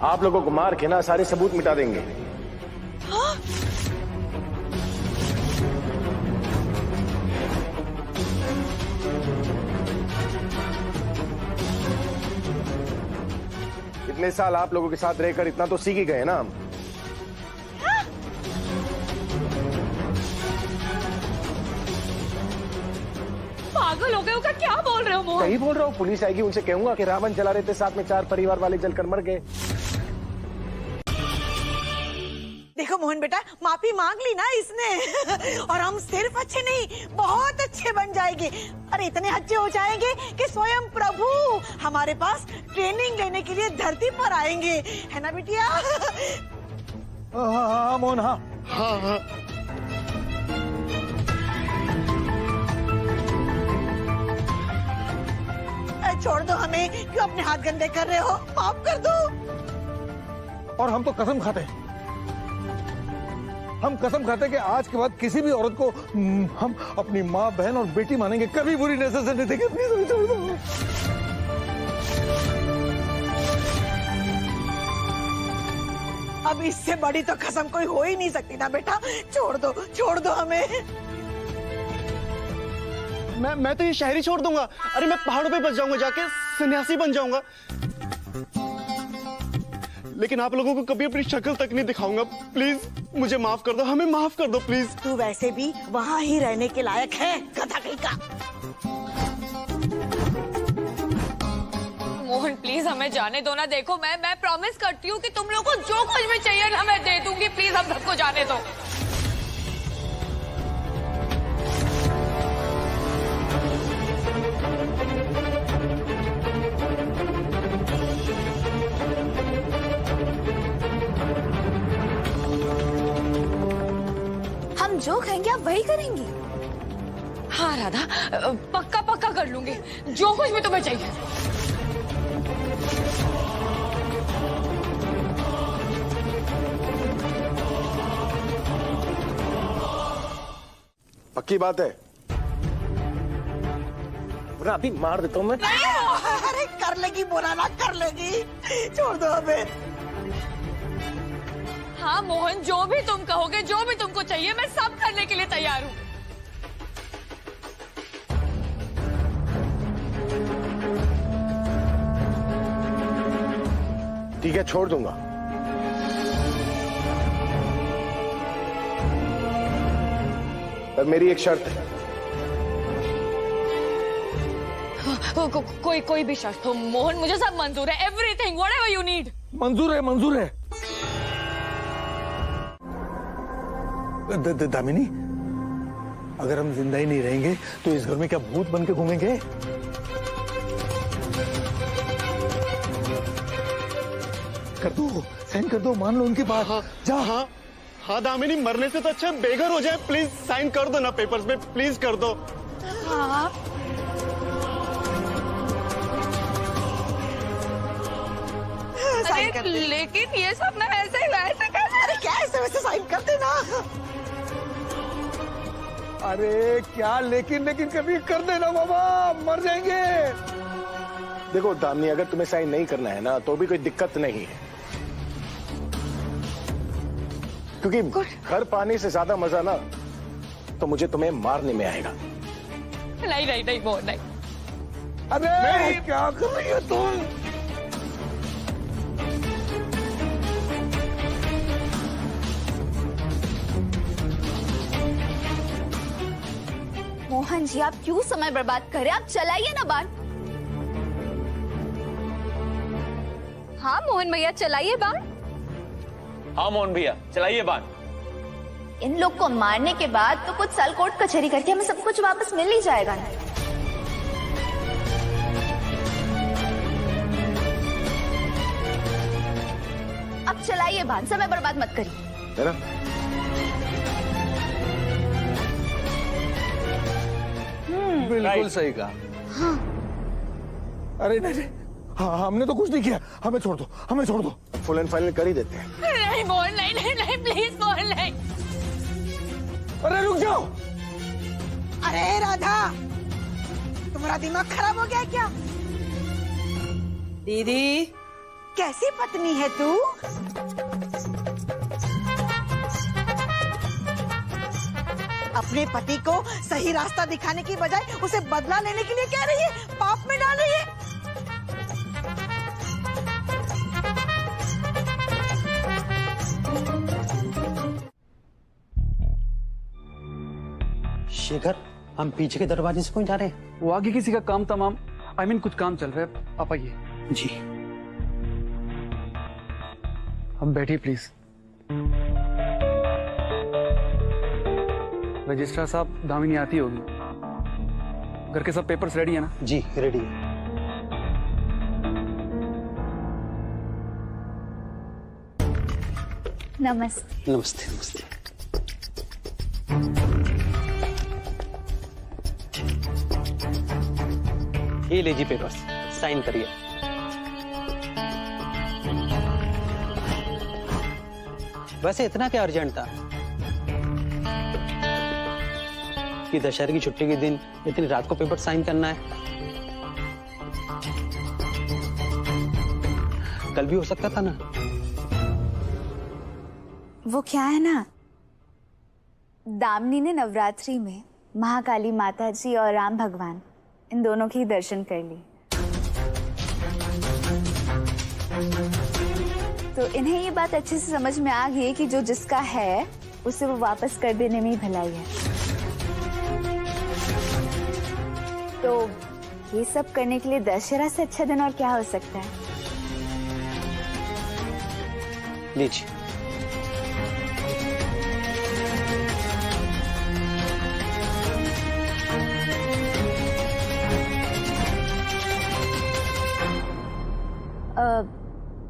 आप लोगों को मार के ना सारे सबूत मिटा देंगे। हाँ? इतने साल आप लोगों के साथ रहकर इतना तो सीख ही गए ना हम। पागल हो गए हो क्या? क्या बोल रहे हो मोहन? सही बोल रहा हूँ। पुलिस आएगी, उनसे कहूंगा कि रावण जला रहे थे, साथ में 4 परिवार वाले जलकर मर गए। देखो मोहन बेटा, माफी मांग ली ना इसने और हम सिर्फ अच्छे नहीं बहुत अच्छे बन जाएंगे। अरे इतने अच्छे हो जाएंगे कि स्वयं प्रभु हमारे पास ट्रेनिंग लेने के लिए धरती पर आएंगे, है ना बिटिया? हाँ मोहन, हाँ। हाँ हाँ छोड़ दो हमें, क्यों अपने हाथ गंदे कर रहे हो? माफ कर दो। और हम तो कसम खाते हैं, हम कसम खाते हैं कि आज के बाद किसी भी औरत को हम अपनी माँ, बहन और बेटी मानेंगे, कभी बुरी नजर से नहीं देखेंगे। प्लीज हमें छोड़ दो। अब इससे बड़ी तो कसम कोई हो ही नहीं सकती ना बेटा। छोड़ दो हमें। मैं तो ये शहर ही छोड़ दूंगा। अरे मैं पहाड़ों पे बस जाऊंगा, जाके सन्यासी बन जाऊंगा, लेकिन आप लोगों को कभी अपनी शक्ल तक नहीं दिखाऊंगा। प्लीज मुझे माफ कर दो, हमें माफ कर दो प्लीज। तू वैसे भी वहाँ ही रहने के लायक है, गधा कहीं का। मोहन प्लीज हमें जाने दो ना। देखो मैं प्रॉमिस करती हूँ कि तुम लोगों को जो कुछ भी चाहिए ना मैं दे दूंगी। प्लीज हम सबको जाने दो। हम जो कहेंगे आप वही करेंगी? हाँ राधा, पक्का कर लूंगी जो कुछ भी तुम्हें चाहिए। पक्की बात है? वरना अभी मार देता हूँ मैं। अरे कर लेगी बोराना, कर लेगी। छोड़ दो हमें। हाँ मोहन, जो भी तुम कहोगे, जो भी तुमको चाहिए, मैं सब करने के लिए तैयार हूँ। ठीक है, छोड़ दूंगा। पर मेरी एक शर्त है। कोई भी शर्त हो मोहन, मुझे सब मंजूर है। Everything, whatever you need. मंजूर है। दामिनी, अगर हम जिंदा ही नहीं रहेंगे तो इस घर में क्या भूत बन के घूमेंगे? कर दो, साइन कर दो, मान लो उनकी बात। जा। हाँ दामिनी, मरने से तो अच्छा बेघर हो जाए। प्लीज साइन कर दो ना पेपर्स में, प्लीज कर दो। हाँ साइन कर दे। लेकिन ये सब ना ऐसे वैसे कैसे? अरे क्या ऐसे वैसे साइन कर देना। अरे क्या लेकिन कभी कर देना बाबा, मर जाएंगे। देखो दामिनी, अगर तुम्हें साइन नहीं करना है ना तो भी कोई दिक्कत नहीं है, क्योंकि घर पाने से ज्यादा मजा ना तो मुझे तुम्हें मारने में आएगा। नहीं मोहन नहीं। अरे क्या कर रही हो तुम? मोहन जी, आप क्यों समय बर्बाद कर रहे हैं? आप चलाइए ना बाण। हाँ मोहन भैया, चलाइए बाण। हाँ मोहन भैया, चलाइए बाण। इन लोग को मारने के बाद तो कुछ साल कोर्ट कचहरी करके हमें सब कुछ वापस मिल ही जाएगा ना। अब चलाइए बाण, समय बर्बाद मत करिए। है ना? बिल्कुल सही कहा। हाँ। अरे नहीं, हाँ हमने तो कुछ नहीं किया। हमें छोड़ दो। फुल एंड फाइनल कर ही देते हैं। नहीं मोहन, नहीं प्लीज मोहन नहीं। अरे रुक जाओ। अरे राधा, तुम्हारा दिमाग खराब हो गया क्या? दीदी, कैसी पत्नी है तू? अपने पति को सही रास्ता दिखाने की बजाय उसे बदला लेने के लिए कह रही है, पाप में डाल रही है। शेखर, हम पीछे के दरवाजे से क्यों जा रहे हैं? वो आगे किसी का काम तमाम, कुछ काम चल रहा है। आप आइए। जी। हम बैठिए प्लीज। रजिस्ट्रार साहब, दामिनी आती होगी। घर के सब पेपर्स रेडी है ना? जी रेडी है। नमस्ते। नमस्ते। ये लीजिए पेपर्स। साइन करिए। वैसे इतना क्या अर्जेंट था कि दशहरे की छुट्टी के दिन इतनी रात को पेपर साइन करना है? कल भी हो सकता था ना। वो क्या है ना, दामिनी ने नवरात्रि में महाकाली माता जी और राम भगवान इन दोनों के ही दर्शन कर लिए, तो इन्हें ये बात अच्छे से समझ में आ गई कि जो जिसका है उसे वो वापस कर देने में ही भलाई है। तो ये सब करने के लिए दशहरा से अच्छा दिन और क्या हो सकता है। लीजिए।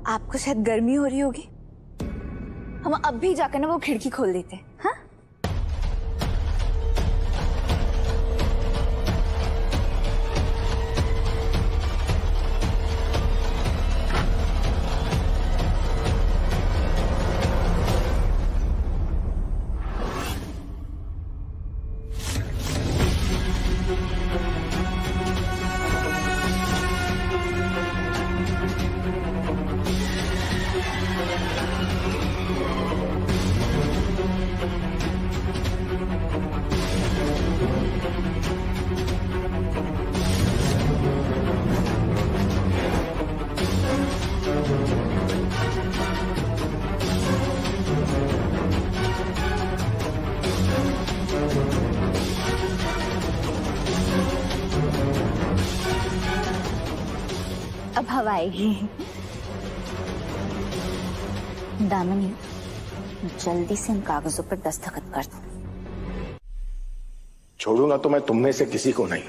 आपको शायद गर्मी हो रही होगी, हम अब भी जाकर ना वो खिड़की खोल देते हैं। हाँ? अब हवा आएगी। दामिनी, जल्दी से इन कागजों पर दस्तखत कर दो। छोड़ूंगा तो मैं तुम में से किसी को नहीं।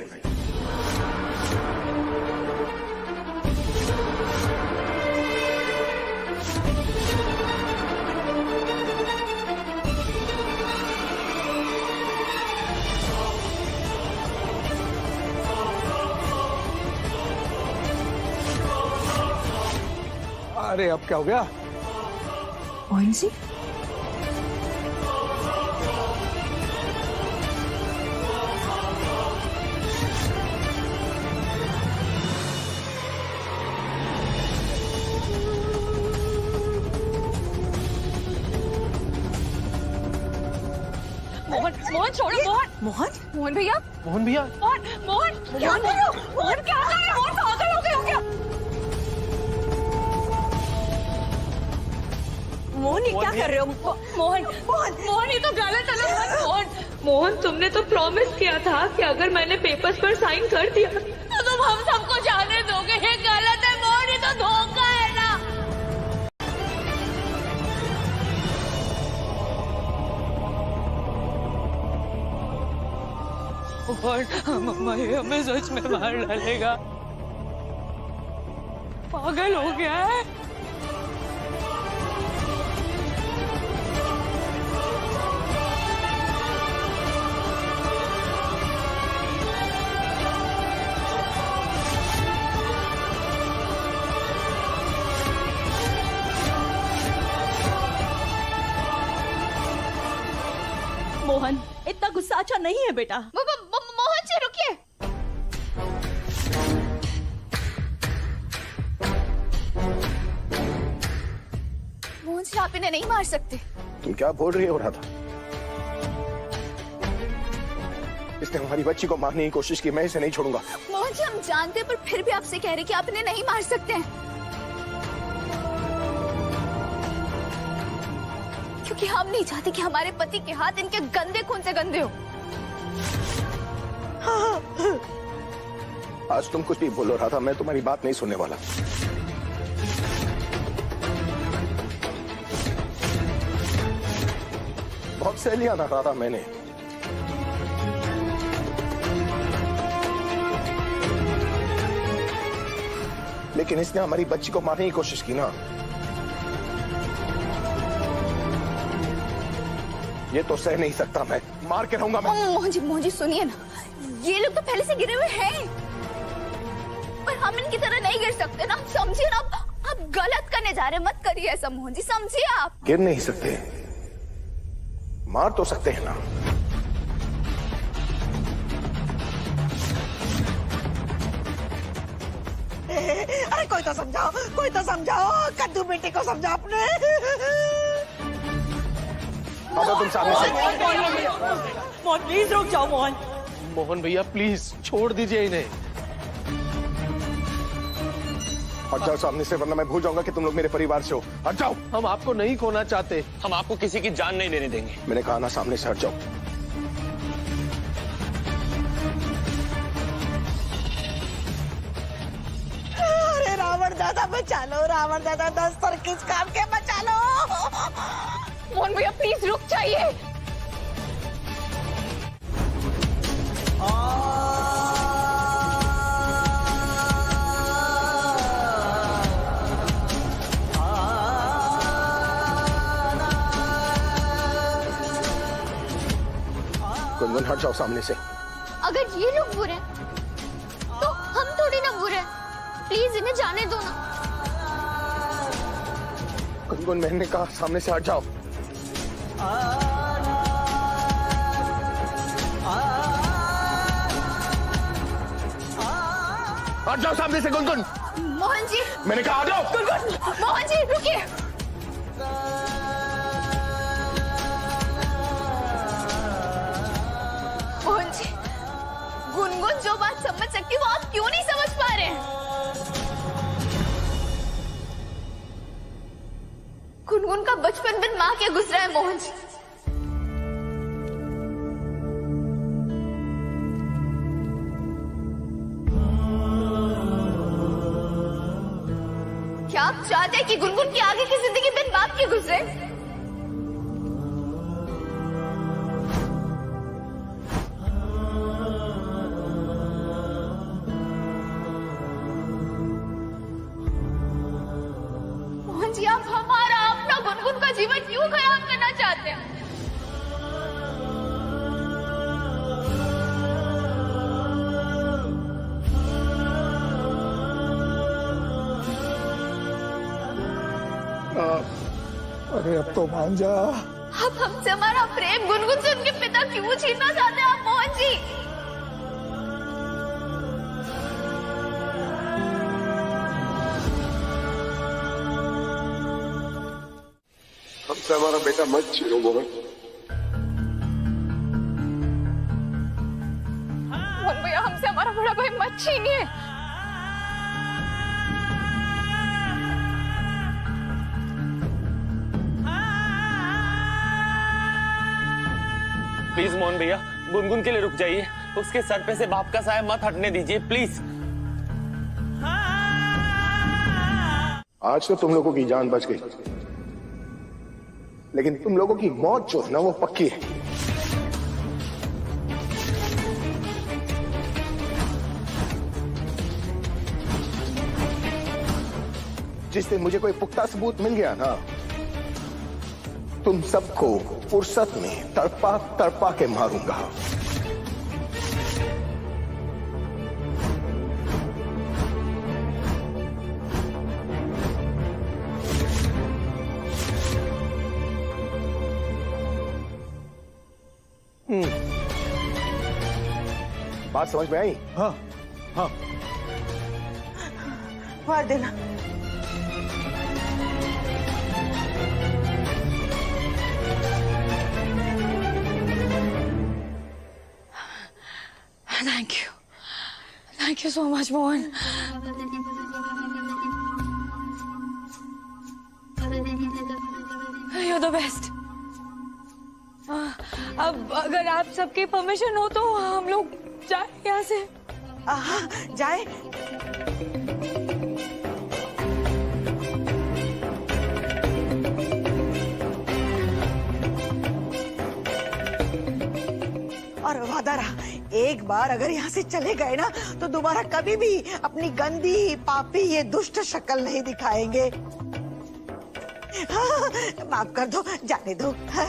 अरे अब क्या हो गया? मोहन जी, मोहन छोड़ो। मोहन भैया। मोहन भैया। मोहन क्या कर रहे हो? मोहन क्या कर रहे हो? मोहन पागल हो गए हो क्या? मोहन, ये क्या कर रहे हो? मोहन ये तो गलत है ना। मोहन तुमने तो प्रॉमिस किया था कि अगर मैंने पेपर्स पर साइन कर दिया तो तुम हम सबको जाने दोगे। ये गलत है मोहन, ये तो धोखा है ना। मम्मा ये हमें सच में मार डालेगा। पागल हो गया है। मोहन, इतना गुस्सा अच्छा नहीं है बेटा। मोहन जी रुकिए। मोहन जी आप इन्हें नहीं मार सकते। तुम क्या बोल रही हो राधा? इसने हमारी बच्ची को मारने की कोशिश की, मैं इसे नहीं छोड़ूंगा। मोहन जी हम जानते हैं, पर फिर भी आपसे कह रहे कि आप इन्हें नहीं मार सकते हैं, क्योंकि हम नहीं चाहते कि हमारे पति के हाथ इनके गंदे खून से गंदे हो। आज तुम कुछ भी बोलो राधा, मैं तुम्हारी बात नहीं सुनने वाला। बहुत सह लिया ना राधा मैंने। लेकिन इसने हमारी बच्ची को मारने की कोशिश की ना। ये तो सह नहीं सकता, मैं मार के रहूंगा मैं। मोहन जी सुनिए ना, ये लोग तो पहले से गिरे हुए हैं, पर हम इनकी तरह नहीं गिर सकते ना, समझिए ना। आप गलत करने जा रहे, मत करिए ऐसा मोहन जी, समझिए आप। गिर नहीं सकते, मार तो सकते हैं ना। अरे कोई तो समझाओ, कोई तो समझाओ, कद्दू बेटे को समझाओ अपने। तुम सामने से। मोहन प्लीज रुक जाओ। मोहन मोहन भैया प्लीज छोड़ दीजिए इन्हें। हट जाओ सामने से, वरना मैं भूल जाऊंगा कि तुम लोग मेरे परिवार से हो। हट जाओ। हम आपको नहीं खोना चाहते। हम आपको किसी की जान नहीं लेने देंगे। मैंने कहा ना, सामने से हट जाओ। अरे रावण दादा बचा लो, रावण दादा 10 पर किस काम के, बचा लो। मोहन भैया प्लीज रुक जाइए। गुनगुन हट जाओ सामने से। अगर ये लोग बुरे तो हम थोड़ी ना बुरे, प्लीज इन्हें जाने दो ना। गुनगुन मैंने कहा सामने से हट जाओ। हट जाओ सामने से गुनगुन। मोहन जी, मैंने कहा हट जाओ। गुनगुन, मोहन जी रुकिए। मोहन जी, गुनगुन जो बात समझ सकती वो आप क्यों नहीं समझ पा रहे हैं? गुनगुन का बचपन बिन माँ के गुजरा है मोहन जी। क्या आप चाहते हैं कि गुनगुन की आगे की जिंदगी बिन बाप के गुजरे? मोहन जी, आप हमारा अपना गुनगुन का जीवन क्यों खराब करना चाहते हैं? अरे अब तो मान जा। आप हमसे हमारा प्रेम, गुनगुन से उनके पिता क्यों छीनना चाहते हैं आप मोहन जी? हमसे हमारा बेटा मत छीनो मोहन। मोहन भैया, हमसे हमारा बड़ा भाई मत छीनिए। प्लीज मोहन भैया, गुनगुन के लिए रुक जाइए। उसके सर पे से बाप का साया मत हटने दीजिए प्लीज। आज तो तुम लोगों की जान बच गई, लेकिन तुम लोगों की मौत जो है ना वो पक्की है। जिस दिन मुझे कोई पुख्ता सबूत मिल गया ना, तुम सबको फुर्सत में तड़पा तड़पा के मारूंगा। बात समझ में आई? हाँ हाँ। मार देना। Thank you so much, Mohan. You're the best. अब अगर आप सबके परमिशन हो तो हम लोग जाए यहाँ से। जाए। और वादा रहा, एक बार अगर यहाँ से चले गए ना तो दोबारा कभी भी अपनी गंदी पापी ये दुष्ट शक्ल नहीं दिखाएंगे। हाँ, माफ कर दो, जाने दो। हाँ?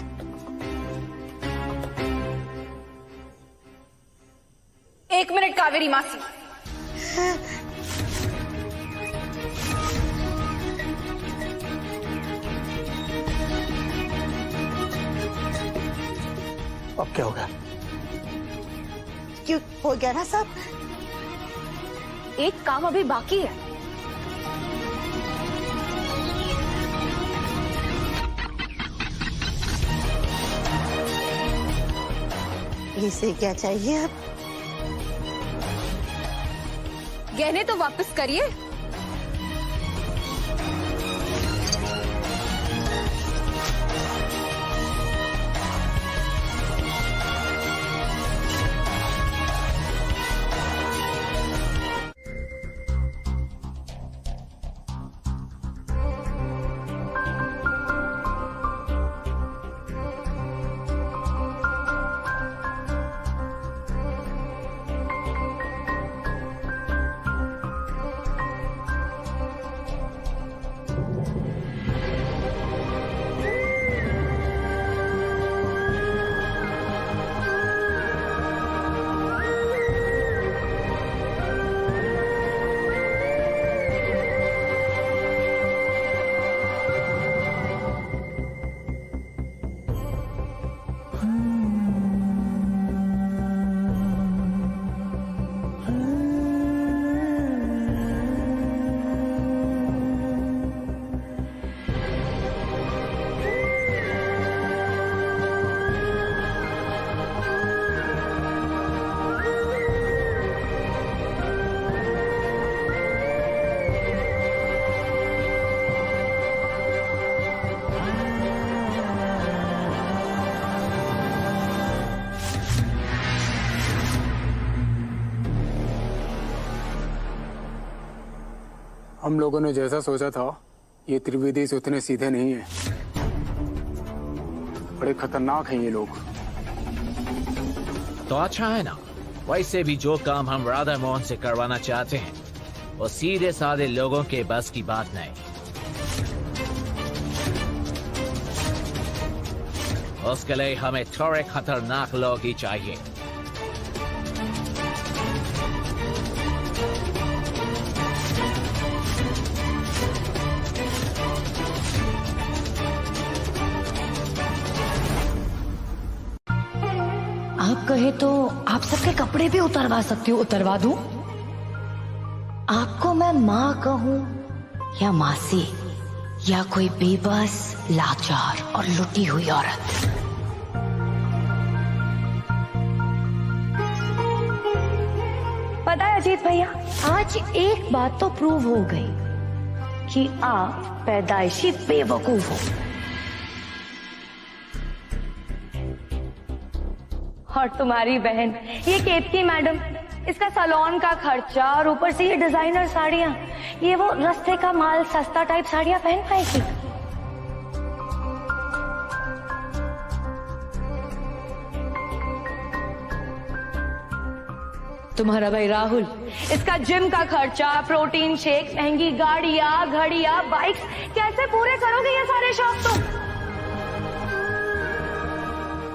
एक मिनट कावेरी मासी। हाँ? अब क्या हो गया? क्यों हो गया ना सब? एक काम अभी बाकी है। इसे क्या चाहिए अब? गहने तो वापस करिए। हम लोगों ने जैसा सोचा था ये त्रिवेदी उतने सीधे नहीं है, बड़े खतरनाक हैं ये लोग। तो अच्छा है ना, वैसे भी जो काम हम राधा मोहन से करवाना चाहते हैं वो सीधे साधे लोगों के बस की बात नहीं। उसके लिए हमें थोड़े खतरनाक लोग ही चाहिए। आप कहे तो आप सबके कपड़े भी उतरवा सकती हो, उतरवा दूं? आपको मैं माँ कहूं या मासी या कोई बेबस, लाचार और लुटी हुई औरत? पता है अजीत भैया, आज एक बात तो प्रूव हो गई कि आप पैदाइशी बेवकूफ हो। और तुम्हारी बहन ये केतकी मैडम, इसका सैलून का खर्चा और ऊपर से ये डिजाइनर साड़ियां, ये वो रास्ते का माल सस्ता टाइप साड़ियां पहन पाएगी? तुम्हारा भाई राहुल, इसका जिम का खर्चा, प्रोटीन शेक, महंगी गाड़ियां, घड़ियां, बाइक्स, कैसे पूरे करोगे ये सारे शौक?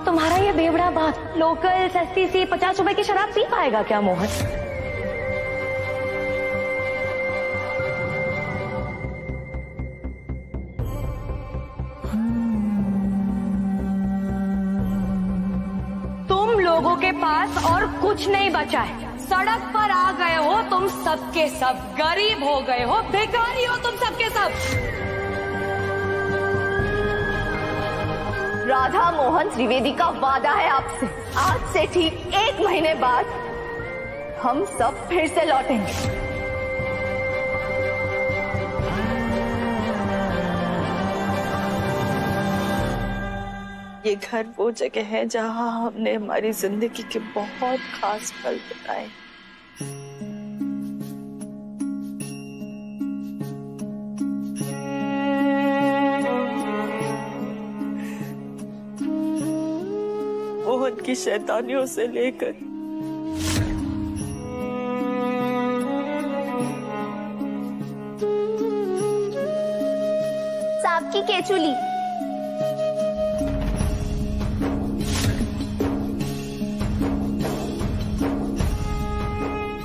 तुम्हारा ये बेवड़ा बात लोकल सस्ती सी 50 रुपए की शराब पी पाएगा क्या मोहन? तुम लोगों के पास और कुछ नहीं बचा है। सड़क पर आ गए हो तुम सबके सब, गरीब हो गए हो, भिखारी हो तुम सबके सब। राधा मोहन त्रिवेदी का वादा है आपसे, आज से ठीक 1 महीने बाद हम सब फिर से लौटेंगे। ये घर वो जगह है जहां हमने हमारी जिंदगी के बहुत खास पल बिताए। मोहन की शैतानियों से लेकर सांप की केचुली,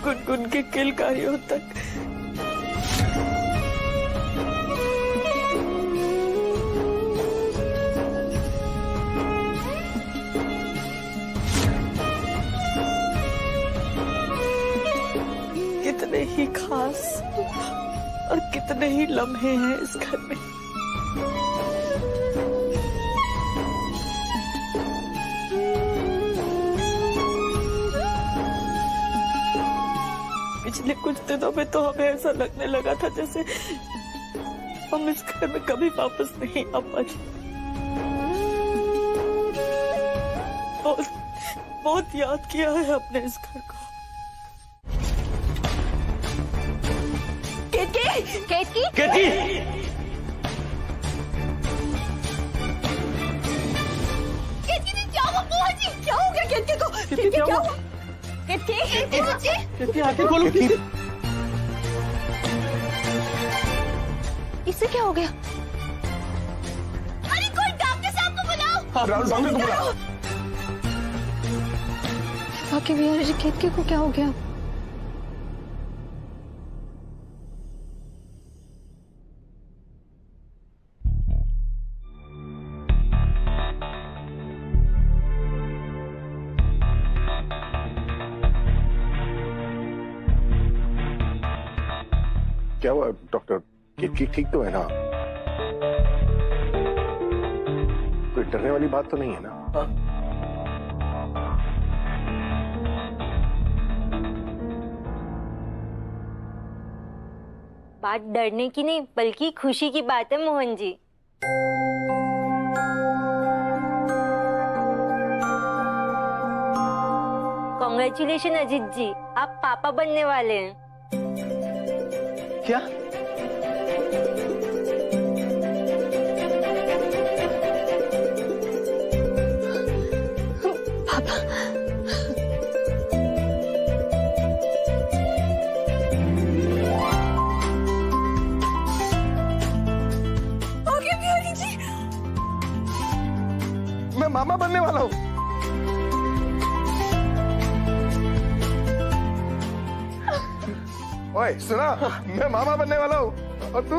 गुनगुन के किलकारियों तक। कितने ही लम्हे हैं इस घर में। पिछले कुछ दिनों में तो हमें ऐसा लगने लगा था जैसे हम इस घर में कभी वापस नहीं आ पाएंगे। बहुत बहुत याद किया है अपने इस घर को। केतकी! केतकी! केतकी! केतकी क्या हुआ? मोहन जी क्या हो गया केतकी को? केतकी क्या हुआ? केतकी आंखें खोलो। इससे क्या हो गया? अरे कोई डॉक्टर साहब को बुलाओ। हाँ, राहुल डॉक्टर को बुलाओ। वाकई भैया जी केतकी को क्या हो गया? क्या हुआ डॉक्टर? केतकी ठीक तो है ना? कोई डरने वाली बात तो नहीं है ना? बात डरने की नहीं बल्कि खुशी की बात है मोहन जी। कॉन्ग्रेचुलेशन अजीत जी, आप पापा बनने वाले हैं। क्या? पापा ओके बिहारी जी, मैं मामा बनने वाला हूँ। ओए सुना, मैं मामा बनने वाला हूँ। और तू?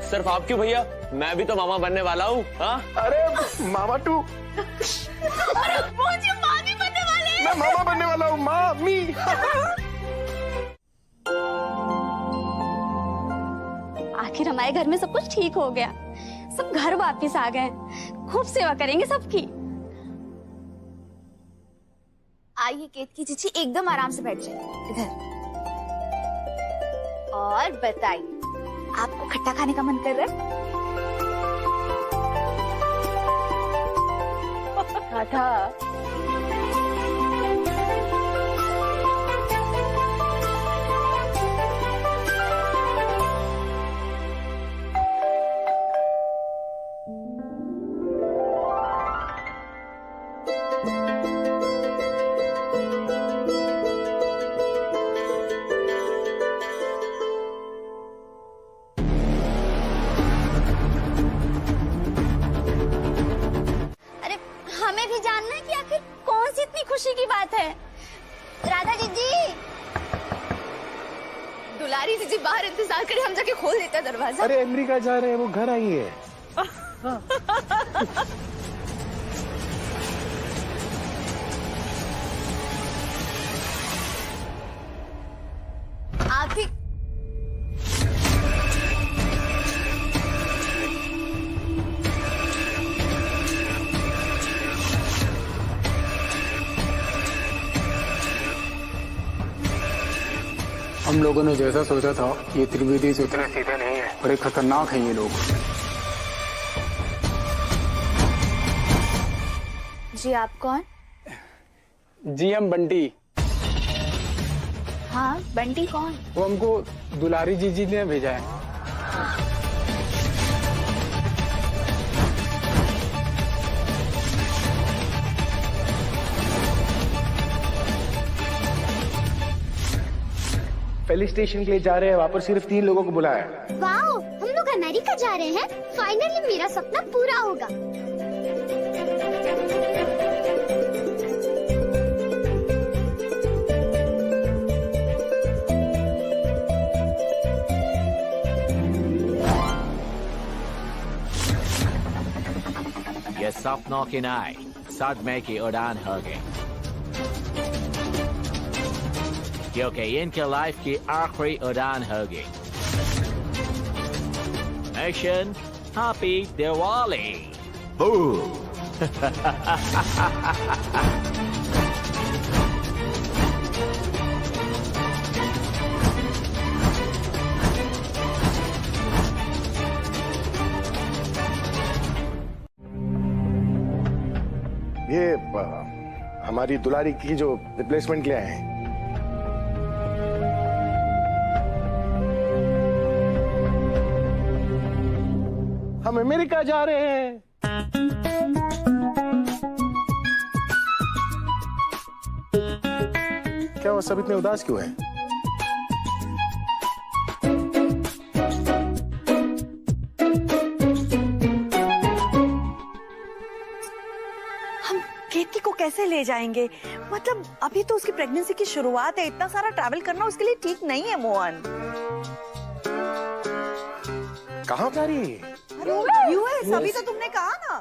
सिर्फ आप क्यों भैया, मैं भी तो मामा बनने वाला हूँ। हाँ? अरे मामा तू? अरे मुझे मामी बनने वाले हैं। मैं मामा बनने वाला हूँ, मामी। आखिर हमारे घर में सब कुछ ठीक हो गया, सब घर वापस आ गए। खूब सेवा करेंगे सबकी। आइए केतकी जीजी, एकदम आराम से बैठ जाइए इधर। और बताइए, आपको खट्टा खाने का मन कर रहा है? राधा, हमें भी जानना है कि आखिर कौन सी इतनी खुशी की बात है। राधा जीजी, दुलारी जीजी बाहर इंतजार करे, हम जाके खोल देते हैं दरवाजा। अरे अमेरिका जा रहे हैं, वो घर आई है। आप ही हम लोगों ने जैसा सोचा था ये त्रिवेदी से उतने सीधे नहीं है, बड़े खतरनाक हैं ये लोग। जी आप कौन? जी हम बंटी। हाँ बंटी कौन? वो हमको दुलारी जीजी ने भेजा है। पहले स्टेशन के लिए जा रहे हैं, वहाँ पर सिर्फ 3 लोगों को बुलाया। वाओ, हम लोग अमेरिका जा रहे हैं। फाइनली मेरा सपना पूरा होगा। ये सपनों की नाई सदमे की उड़ान हो गई, क्योंकि इनके लाइफ की आखिरी उड़ान होगी। information. Happy Diwali! ये हमारी दुलारी की जो रिप्लेसमेंट ले आए हैं। हम अमेरिका जा रहे हैं। क्या वो सब इतने उदास क्यों हैं? केतकी को कैसे ले जाएंगे? मतलब अभी तो उसकी प्रेगनेंसी की शुरुआत है, इतना सारा ट्रैवल करना उसके लिए ठीक नहीं है मोहन। कहाँ जा रही है? यूएस, अभी तो तुमने कहा ना।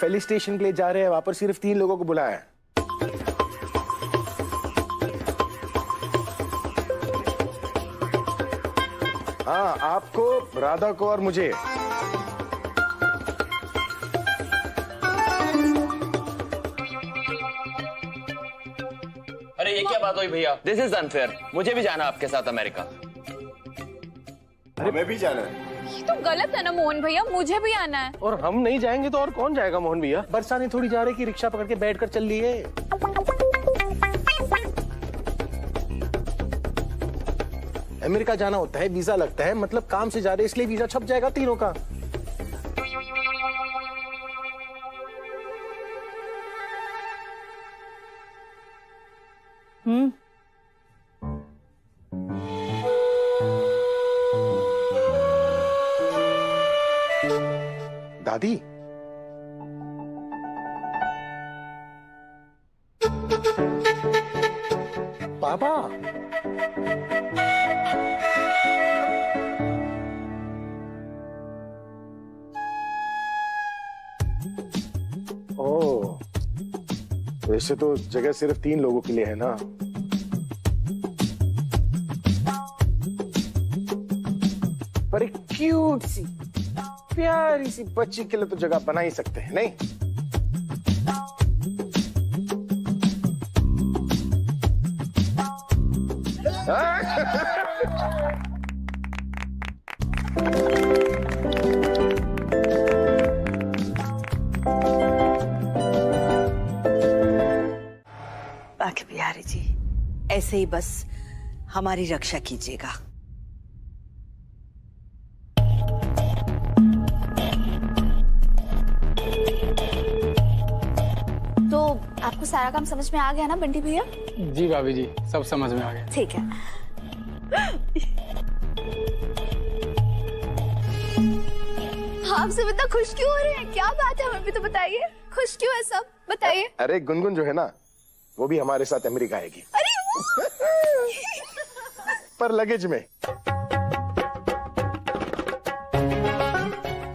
फेलिसिटेशन के लिए जा रहे हैं, वहां पर सिर्फ 3 लोगों को बुलाया है। हाँ, आपको, राधा को और मुझे। अरे ये क्या बात हुई भैया? This is unfair. मुझे भी जाना आपके साथ अमेरिका। अरे मैं भी जाना है। ये तो गलत है ना मोहन भैया, मुझे भी आना है। और हम नहीं जाएंगे तो और कौन जाएगा मोहन भैया? बरसाने थोड़ी जा रही कि रिक्शा पकड़ के बैठ कर चल लिए। अमेरिका जाना होता है, वीजा लगता है, मतलब काम से जा रहे, इसलिए वीजा छप जाएगा तीनों का। दादी, पापा, ओह, वैसे तो जगह सिर्फ 3 लोगों के लिए है ना। पर एक क्यूट सी प्यारी सी बच्ची के लिए तो जगह बना ही सकते हैं, नहीं? बाकी बिहारी जी, ऐसे ही बस हमारी रक्षा कीजिएगा। तो आपको सारा काम समझ में आ गया ना बंटी भैया? जी भाभी जी, सब समझ में आ गया। ठीक है। आप सब इतना खुश क्यों हो रहे हैं? क्या बात है, हमें भी तो बताइए। खुश क्यों है सब, बताइए। अरे गुनगुन जो है ना, वो भी हमारे साथ अमेरिका आएगी। अरे पर लगेज में,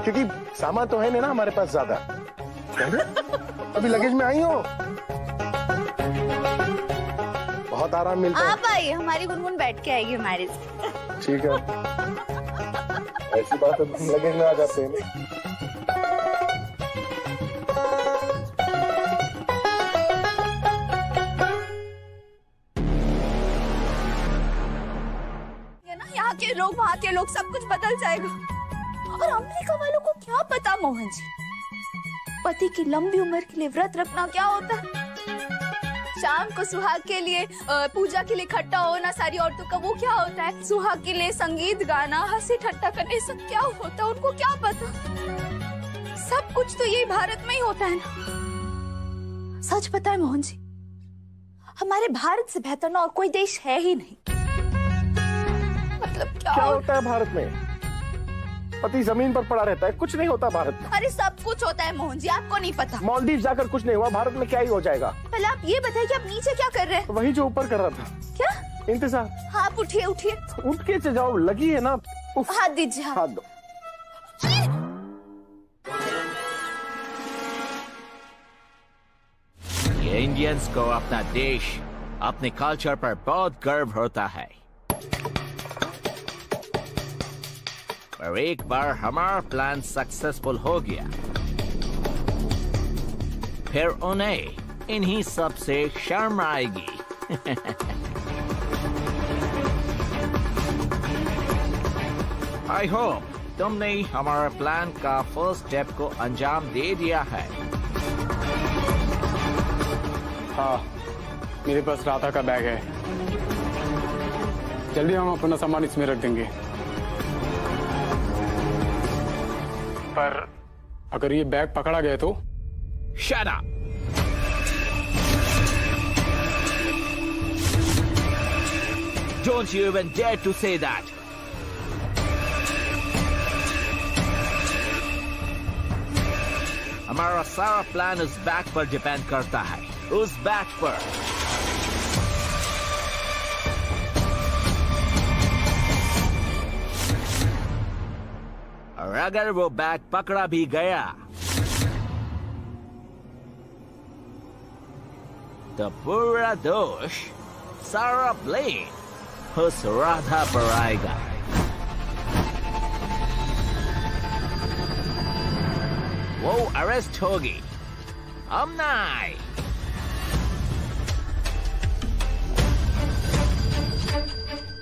क्योंकि सामान तो है नहीं ना हमारे पास ज्यादा। अभी लगेज में आई हो, बहुत आराम मिलता है। आप आइए, हमारी गुनगुन बैठ के आएगी हमारे साथ। ठीक है, ऐसी बात है, लगेज में आ जाते हैं। यहाँ के लोग, वहाँ के लोग, सब कुछ बदल जाएगा। और अमेरिका वालों को क्या पता मोहन जी, पति की लंबी उम्र के लिए व्रत रखना क्या होता है। शाम को सुहाग के लिए, पूजा के लिए इकट्ठा होना सारी औरतों का, वो क्या होता है। सुहाग के लिए संगीत गाना, हंसी ठट्टा करने, सब क्या होता है उनको क्या पता। सब कुछ तो ये भारत में ही होता है ना। सच पता है मोहन जी, हमारे भारत से बेहतर ना और कोई देश है ही नहीं। मतलब क्या होता है भारत में? पति जमीन पर पड़ा रहता है, कुछ नहीं होता भारत में। अरे सब कुछ होता है मोहन जी, आपको नहीं पता। मालदीव जाकर कुछ नहीं हुआ, भारत में क्या ही हो जाएगा। पहले आप ये बताइए कि आप नीचे क्या कर रहे हैं? वही जो ऊपर कर रहा था। क्या इंतजार? हाँ, आप उठिए उठिए। उठ के जाओ, लगी है ना। हाथ दीजिए। हाथ दो। ये इंडियंस को अपना देश, अपने कल्चर पर बहुत गर्व होता है। पर एक बार हमारा प्लान सक्सेसफुल हो गया, फिर उन्हें इन्हीं सब से शर्म आएगी। आई होप तुमने हमारे प्लान का फर्स्ट स्टेप को अंजाम दे दिया है। हाँ, मेरे पास राधा का बैग है, जल्दी हम अपना सामान इसमें रख देंगे। पर अगर ये बैग पकड़ा गया तो? Shut up! Don't you even dare to say that! हमारा सारा प्लान उस बैग पर डिपेंड करता है, उस बैग पर। और अगर वो बैग पकड़ा भी गया तो पूरा दोष, सारा ब्लेम उस राधा पर आएगा। वो अरेस्ट होगी, हम नहीं।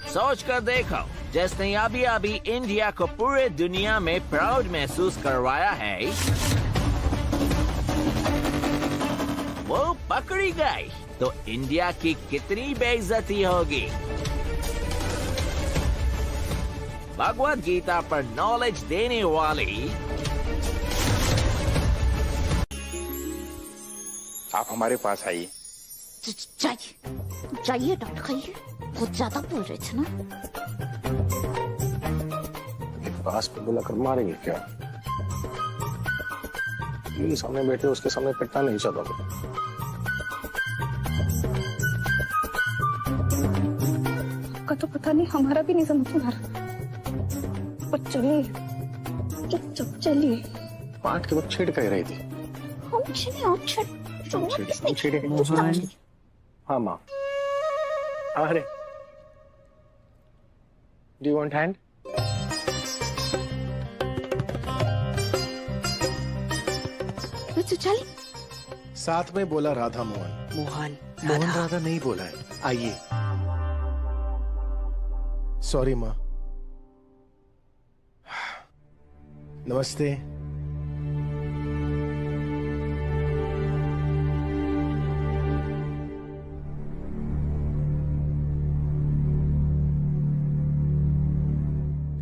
सोच कर देखो, जिसने अभी इंडिया को पूरे दुनिया में प्राउड महसूस करवाया है, वो पकड़ी गई तो इंडिया की कितनी बेइज्जती होगी। भगवद गीता पर नॉलेज देने वाली आप हमारे पास आइए। जाइए डॉक्टर, खाइए, बहुत ज्यादा बोल रहे थे ना। पास पे बुला कर मारेंगे क्या? सामने बैठे उसके सामने पिटना नहीं चाहता। का तो पता नहीं, हमारा भी नहीं समझ में आ रहा। पर चलिए, चुप चलिए। पाठ के वक्त छेड़ कह रही थी। हम छेड़े, आप छेड़े। हाँ माँ। अरे, Do you want hand? चली साथ में बोला राधा मोहन। मोहन राधा नहीं बोला है। आइए। सॉरी माँ। नमस्ते।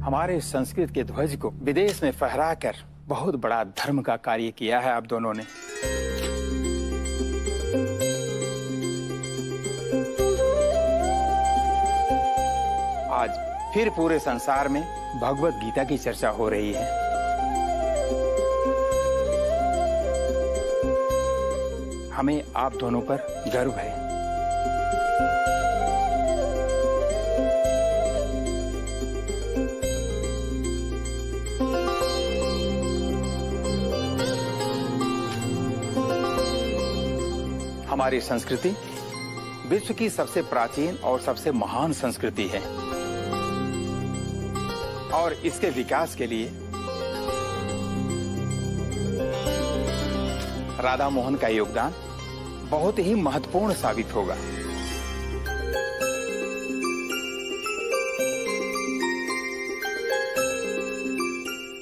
हमारे संस्कृत के ध्वज को विदेश में फहराकर बहुत बड़ा धर्म का कार्य किया है आप दोनों ने। आज फिर पूरे संसार में भगवत गीता की चर्चा हो रही है। हमें आप दोनों पर गर्व है। हमारी संस्कृति विश्व की सबसे प्राचीन और सबसे महान संस्कृति है और इसके विकास के लिए राधा मोहन का योगदान बहुत ही महत्वपूर्ण साबित होगा।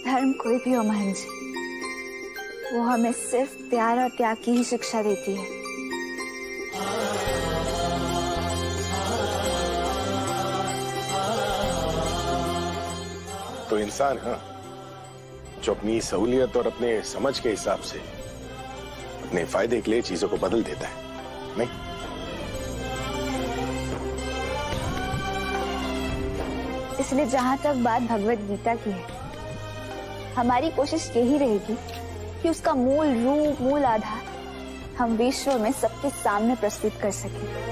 धर्म कोई भी हो महन जी, वो हमें सिर्फ प्यार और त्याग की ही शिक्षा देती है। तो इंसान हाँ, जो अपनी सहूलियत और अपने समझ के हिसाब से अपने फायदे के लिए चीजों को बदल देता है, नहीं? इसलिए जहां तक बात भगवत गीता की है, हमारी कोशिश यही रहेगी कि उसका मूल रूप, मूल आधार हम विश्व में सबके सामने प्रस्तुत कर सकें।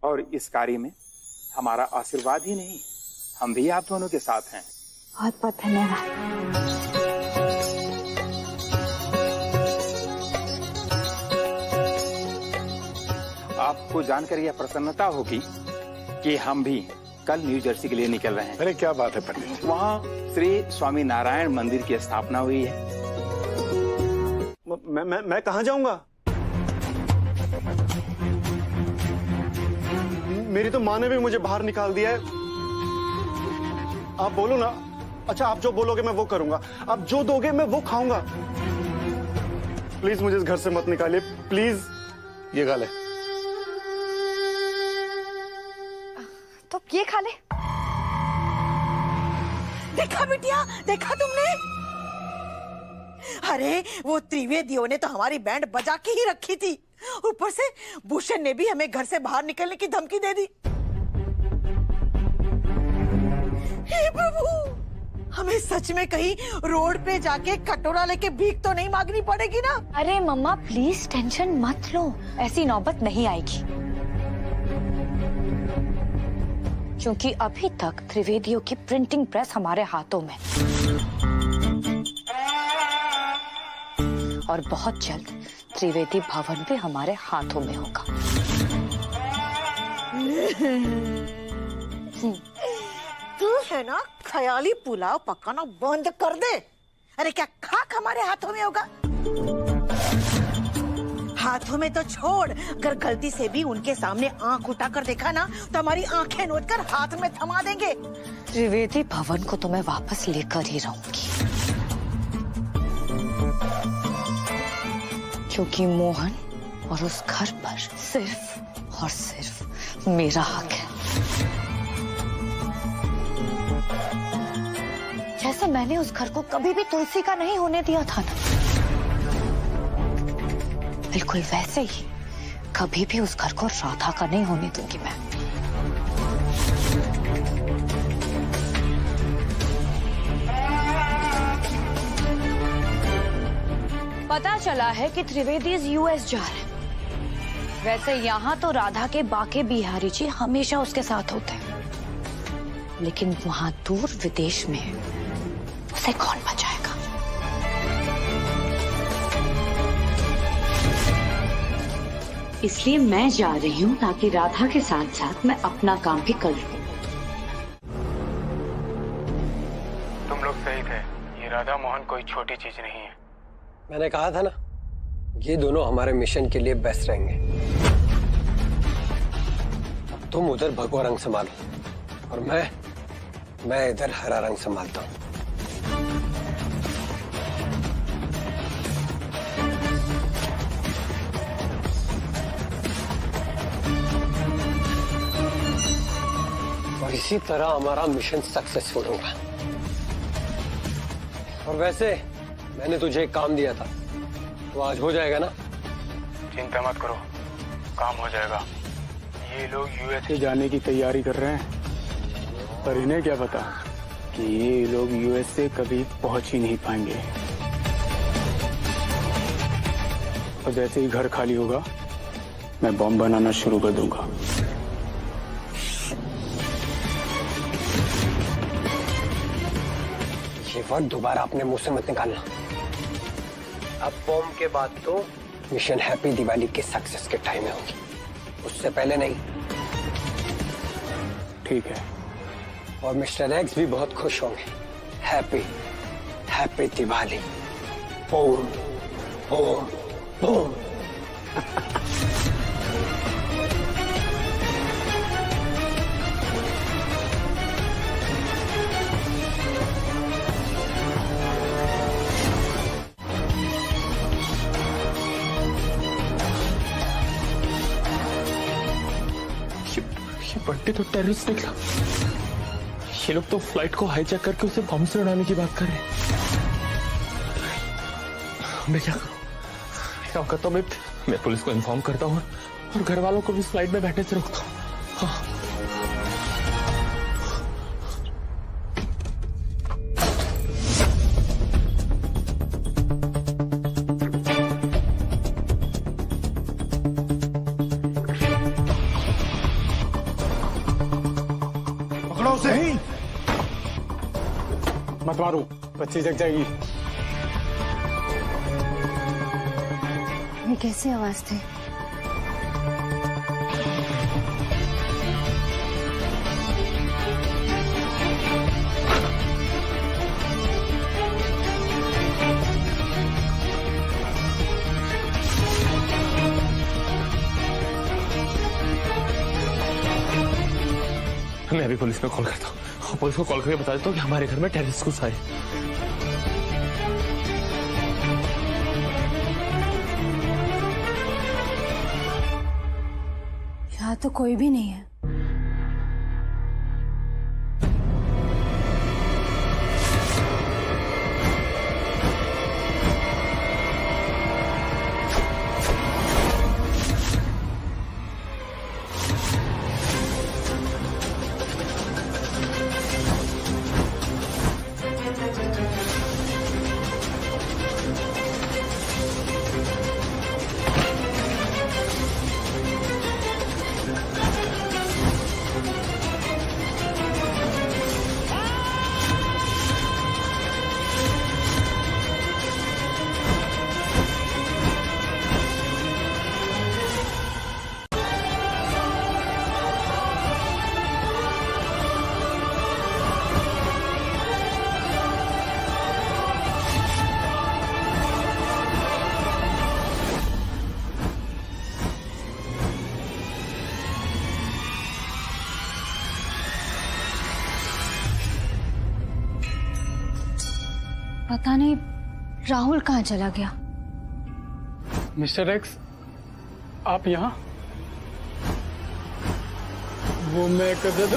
और इस कार्य में हमारा आशीर्वाद ही नहीं, हम भी आप दोनों के साथ हैं। बहुत बहुत धन्यवाद। आपको जानकर यह प्रसन्नता होगी कि हम भी कल न्यू जर्सी के लिए निकल रहे हैं। अरे क्या बात है पंडित। वहाँ श्री स्वामी नारायण मंदिर की स्थापना हुई है। मैं कहाँ जाऊंगा? मेरी तो माँ ने भी मुझे बाहर निकाल दिया है। आप बोलो ना। अच्छा, आप जो बोलोगे मैं वो करूंगा, आप जो दोगे मैं वो खाऊंगा। प्लीज मुझे इस घर से मत निकालिए, प्लीज। ये खा ले। तो ये खा ले। देखा बिटिया, देखा तुमने? अरे वो त्रिवेदियों ने तो हमारी बैंड बजा के ही रखी थी, ऊपर से भूषण ने भी हमें घर से बाहर निकलने की धमकी दे दी। हे प्रभु, हमें सच में कहीं रोड पे जाके कटोरा लेके भीख तो नहीं मांगनी पड़ेगी ना? अरे मम्मा प्लीज टेंशन मत लो, ऐसी नौबत नहीं आएगी, क्योंकि अभी तक त्रिवेदियों की प्रिंटिंग प्रेस हमारे हाथों में, और बहुत जल्द त्रिवेदी भवन भी हमारे हाथों में होगा। तू है ना, ख्याली पुलाव पकाना बंद कर दे। अरे क्या खाक हमारे हाथों में होगा? हाथों में तो छोड़, अगर गलती से भी उनके सामने आंख उठाकर देखा ना तो हमारी आंखें नोचकर हाथ में थमा देंगे। त्रिवेदी भवन को तो मैं वापस लेकर ही रहूंगी, क्योंकि मोहन और उस घर पर सिर्फ और सिर्फ मेरा हक है। जैसे मैंने उस घर को कभी भी तुलसी का नहीं होने दिया था ना, बिल्कुल वैसे ही कभी भी उस घर को राधा का नहीं होने दूंगी मैं। पता चला है कि त्रिवेदी यूएस जा रहे हैं। वैसे यहाँ तो राधा के बाके बिहारी जी हमेशा उसके साथ होते हैं, लेकिन वहां दूर विदेश में उसे कौन बचाएगा? इसलिए मैं जा रही हूँ ताकि राधा के साथ साथ मैं अपना काम भी कर लूं। तुम लोग सही थे, ये राधा मोहन कोई छोटी चीज नहीं है। मैंने कहा था ना, ये दोनों हमारे मिशन के लिए बेस्ट रहेंगे। अब तुम उधर भगवा रंग संभालो और मैं इधर हरा रंग संभालता हूँ। और इसी तरह हमारा मिशन सक्सेसफुल होगा। और वैसे मैंने तुझे एक काम दिया था, तो आज हो जाएगा ना? चिंता मत करो, काम हो जाएगा। ये लोग यूएसए जाने की तैयारी कर रहे हैं, पर इन्हें क्या पता कि ये लोग यूएसए कभी पहुंच ही नहीं पाएंगे। और जैसे ही घर खाली होगा, मैं बॉम्ब बनाना शुरू कर दूंगा। ये वर्ड दोबारा अपने मुंह से मत निकालना। अब बॉम्ब के बाद तो मिशन हैप्पी दिवाली के सक्सेस के टाइम में होगी, उससे पहले नहीं। ठीक है। और मिस्टर एक्स भी बहुत खुश होंगे। Happy happy Diwali. Boom boom boom. Bunty तो टेररिस्ट निकला। ये लोग तो फ्लाइट को हाईजैक करके उसे बम से उड़ाने की बात कर रहे हैं। मैं क्या करूं? करता हूं, मैं पुलिस को इन्फॉर्म करता हूं और घर वालों को भी फ्लाइट में बैठने से रोकता हूं। हाँ। मत मारो, बच्ची जग जाएगी। ये कैसी आवाज थी? मैं अभी पुलिस में कॉल करता हूँ और पुलिस को कॉल करके बता देता हूँ कि हमारे घर में टेररिस्ट घुस आए। यहाँ तो कोई भी नहीं है। पता नहीं राहुल कहाँ चला गया। मिस्टर एक्स, आप यहाँ? वो मैं कदर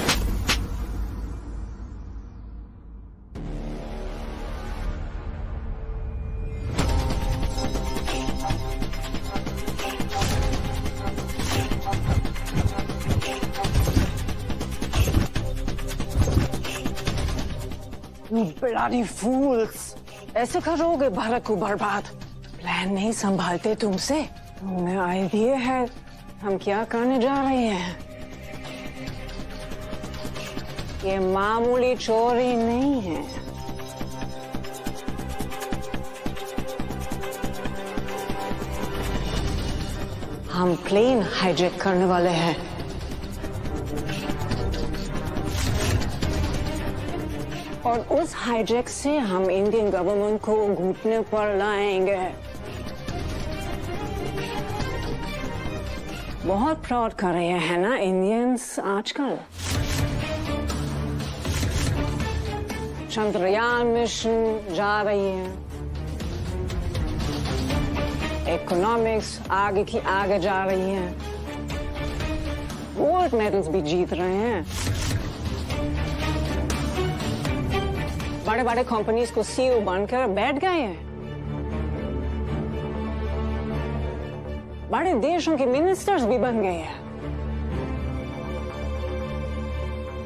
ब्लडी फूल्स, ऐसे करोगे भारत को बर्बाद? प्लान नहीं संभालते तुमसे। तुम्हें आइडिया है हम क्या करने जा रहे हैं? ये मामूली चोरी नहीं है। हम प्लेन हाईजैक करने वाले हैं। और उस हाईजैक से हम इंडियन गवर्नमेंट को घुटने पर लाएंगे। बहुत फ्रॉड कर रहे हैं ना इंडियंस आजकल। चंद्रयान मिशन जा रही है, इकोनॉमिक्स आगे की आगे जा रही है, गोल्ड मेडल्स भी जीत रहे हैं। बड़े बड़े कंपनीज को सीईओ बनकर बैठ गए हैं। बड़े देशों के मिनिस्टर्स भी बन गए हैं।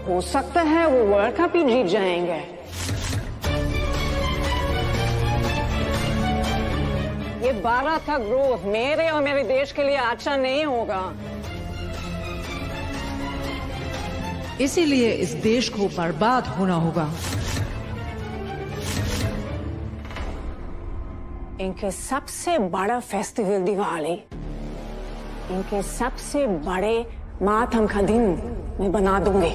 हो सकता है वो वर्ल्ड कप ही जीत जाएंगे। ये भारत का ग्रोथ मेरे और मेरे देश के लिए अच्छा नहीं होगा। इसीलिए इस देश को बर्बाद होना होगा। इनके सबसे बड़ा फेस्टिवल दिवाली, इनके सबसे बड़े मातम का दिन मैं बना दूंगी।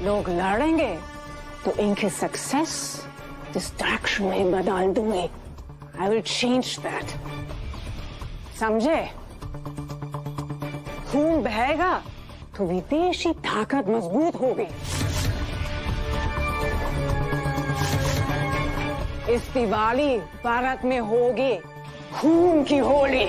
लोग लड़ेंगे तो इनकी सक्सेस डिस्ट्रैक्शन में बदल दूंगी। आई विल चेंज दैट, समझे? खून बहेगा तो विदेशी ताकत मजबूत होगी। इस दिवाली भारत में होगी खून की होली।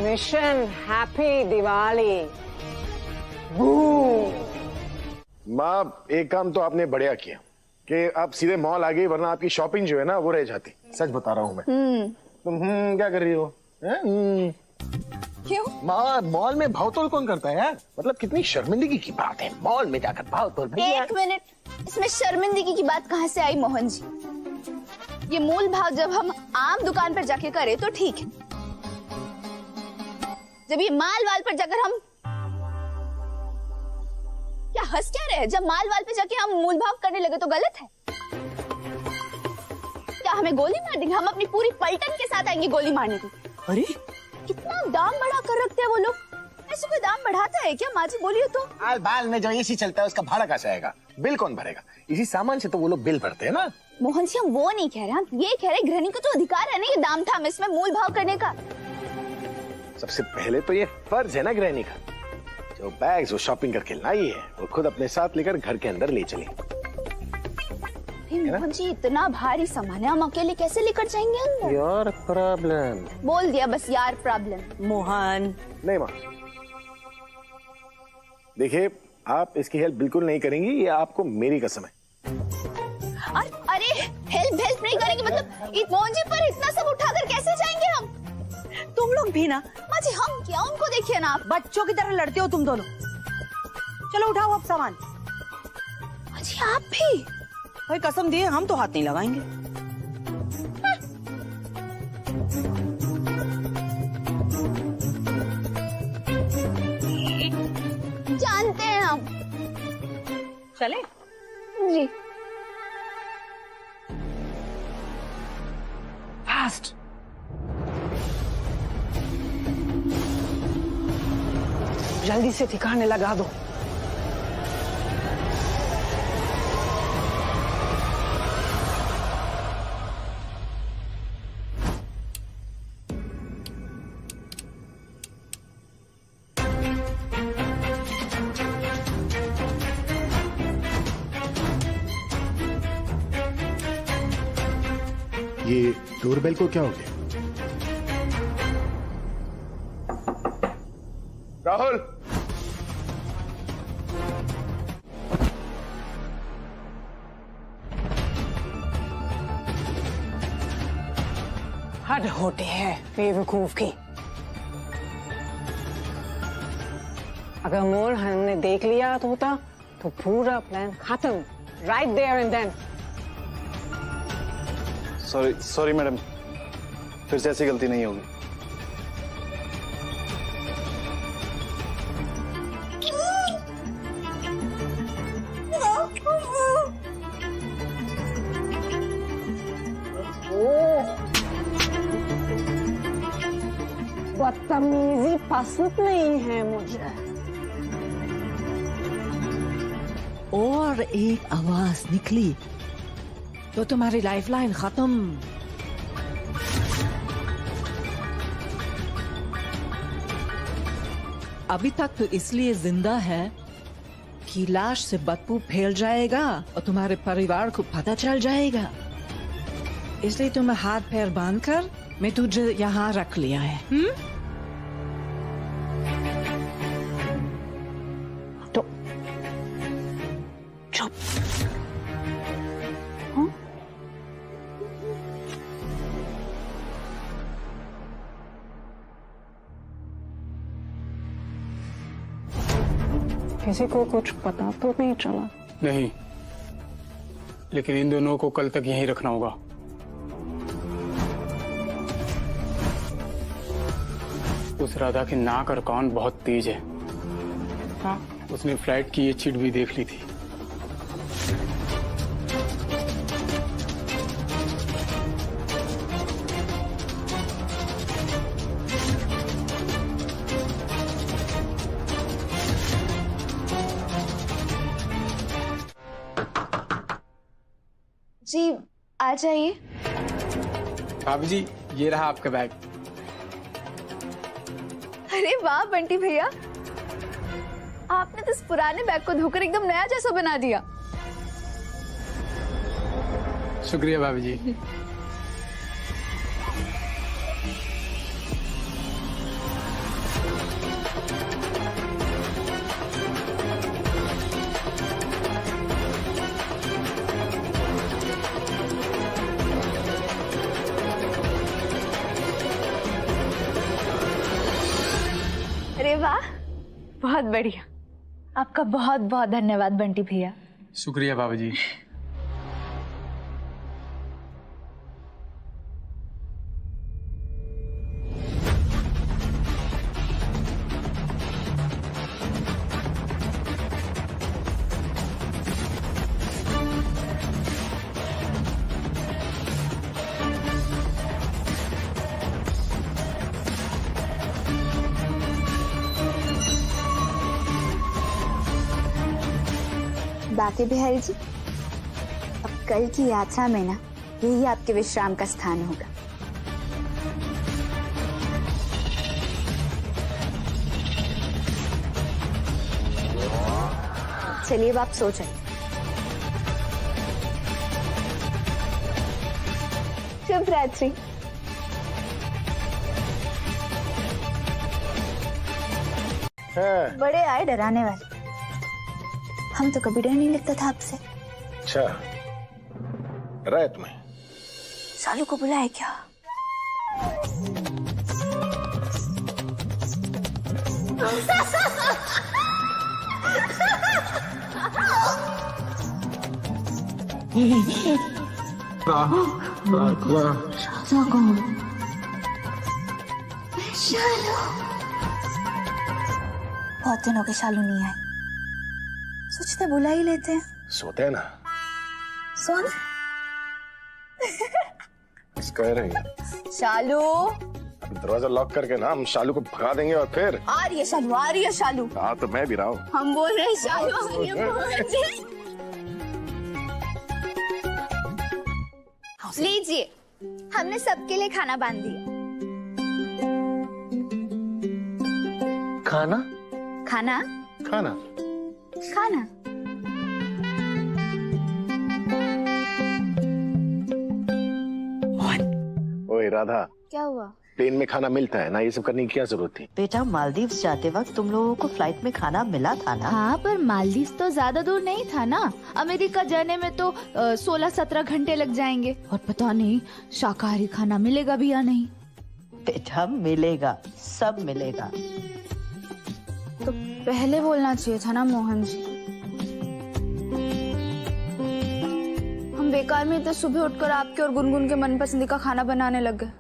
Mission happy Diwali. माँ, एक काम तो आपने बढ़िया किया कि आप सीधे मॉल आ गई, वरना आपकी शॉपिंग जो है ना वो रह जाती। सच बता रहा हूँ मैं। तुम क्या कर रही हो? क्यों? माँ, मॉल में भावतोल कौन करता है यार? मतलब कितनी शर्मिंदगी की बात है मॉल में जाकर भावतोल। एक मिनट, इसमें शर्मिंदगी की बात कहाँ से आई मोहन जी? ये मूल भाव जब हम आम दुकान पर जाके करें तो ठीक है, जब ये माल वाल पर जाकर हम क्या हंस क्या रहे हैं? जब माल वाल पे जाके हम मूल भाव करने लगे तो गलत है क्या? हमें गोली मार देंगे? हम अपनी पूरी पलटन के साथ आएंगे गोली मारने की। अरे कितना दाम बढ़ा कर रखते हैं वो लोग। ऐसे कोई दाम बढ़ाता है क्या? माँ जी बोलिए तो। आज बाल में जो एसी चलता है उसका भाड़ा कैसे आएगा? बिल कौन भरेगा? इसी सामान से तो वो लोग बिल भरते हैं ना। मोहन जी हम वो नहीं कह रहे, हम ये कह रहे गृहिणी को तो अधिकार है ना ये दाम थाम इसमें मोल भाव करने का। सबसे पहले तो ये फर्ज है ना गृहिणी का, जो बैग्स वो शॉपिंग करके लाई है वो खुद अपने साथ लेकर घर के अंदर ले चली। मोहन जी इतना भारी सामान है, हम अकेले कैसे लेकर जाएंगे अंदर? यार प्रॉब्लम बोल दिया बस, यार प्रॉब्लम। मोहन नहीं माँ, देखिए आप इसकी हेल्प बिल्कुल नहीं करेंगी, ये आपको मेरी कसम है। अरे हेल्प नहीं करेंगे मतलब मोहन जी पर इतना सब उठाकर कैसे जाएंगे हम? तुम लोग भी ना। माँ जी हम क्या, उनको देखिए ना, आप बच्चों की तरह लड़ते हो तुम दोनों। चलो उठाओ अब सामान। माँ जी आप भी? भाई कसम दिए हम तो हाथ नहीं लगाएंगे। जानते हैं हम। चले जी। फास्ट। जल्दी से ठिकाने लगा दो। ये डोरबेल को क्या हो गया? राहुल, हद होते हैं बेवकूफ की। अगर मोल हमने देख लिया होता तो पूरा प्लान खत्म, right there and then. Sorry madam, फिर से ऐसी गलती नहीं होगी। बदतमीजी पसंद नहीं है मुझे। और एक आवाज निकली तो तुम्हारी लाइफलाइन खत्म। अभी तक तो इसलिए जिंदा है कि लाश से बदबू फैल जाएगा और तुम्हारे परिवार को पता चल जाएगा, इसलिए तुम्हें हाथ पैर बांधकर मैं तुझे यहाँ रख लिया है। तो चुप। किसी को कुछ पता तो नहीं चला? नहीं, लेकिन इन दोनों को कल तक यहीं रखना होगा। उस राधा की नाक और कान बहुत तेज है। हाँ, उसने फ्लाइट की ये चिट भी देख ली थी। जी आ जाइए। भाभी जी, ये रहा आपका बैग। अरे वाह बंटी भैया, आपने तो इस पुराने बैग को धोकर एकदम नया जैसा बना दिया। शुक्रिया भाभी जी। अरे वाह, बहुत बढ़िया। आपका बहुत बहुत धन्यवाद बंटी भैया। शुक्रिया भाभी जी। बाकी बिहारी जी, अब कल की यात्रा में ना यही आपके विश्राम का स्थान होगा। चलिए अब आप सो जाइए। शुभ रात्रि। बड़े आए डराने वाले। हम तो कभी डर नहीं लगता था आपसे। अच्छा, डरा है तुम्हें? सालू को बुलाए क्या? शालू, बहुत दिन हो गए शालू नहीं आए। सोचते बुला ही लेते हैं। सोते हैं ना। सोना कह रही है शालू, दरवाजा लॉक करके ना हम शालू को भगा देंगे और फिर आ रही है शालू, आ रही है शालू। हाँ तो मैं भी रहा हूँ। हम बोल रहे हैं शालू आ रही है, मोहन जी। लीजिए, हमने सबके लिए खाना बांध दिया। खाना? खाना? खाना? खाना? ओए राधा, क्या हुआ? प्लेन में खाना मिलता है ना, ये सब करने की क्या जरूरत थी? बेटा, मालदीव्स जाते वक्त तुम लोगों को फ्लाइट में खाना मिला था ना? हाँ, पर मालदीव्स तो ज्यादा दूर नहीं था ना। अमेरिका जाने में तो 16-17 घंटे लग जाएंगे, और पता नहीं शाकाहारी खाना मिलेगा भी या नहीं। बेटा मिलेगा, सब मिलेगा। तो पहले बोलना चाहिए था ना मोहन जी। हम बेकार में इतने सुबह उठकर आपके और गुनगुन के मनपसंदी का खाना बनाने लग गए।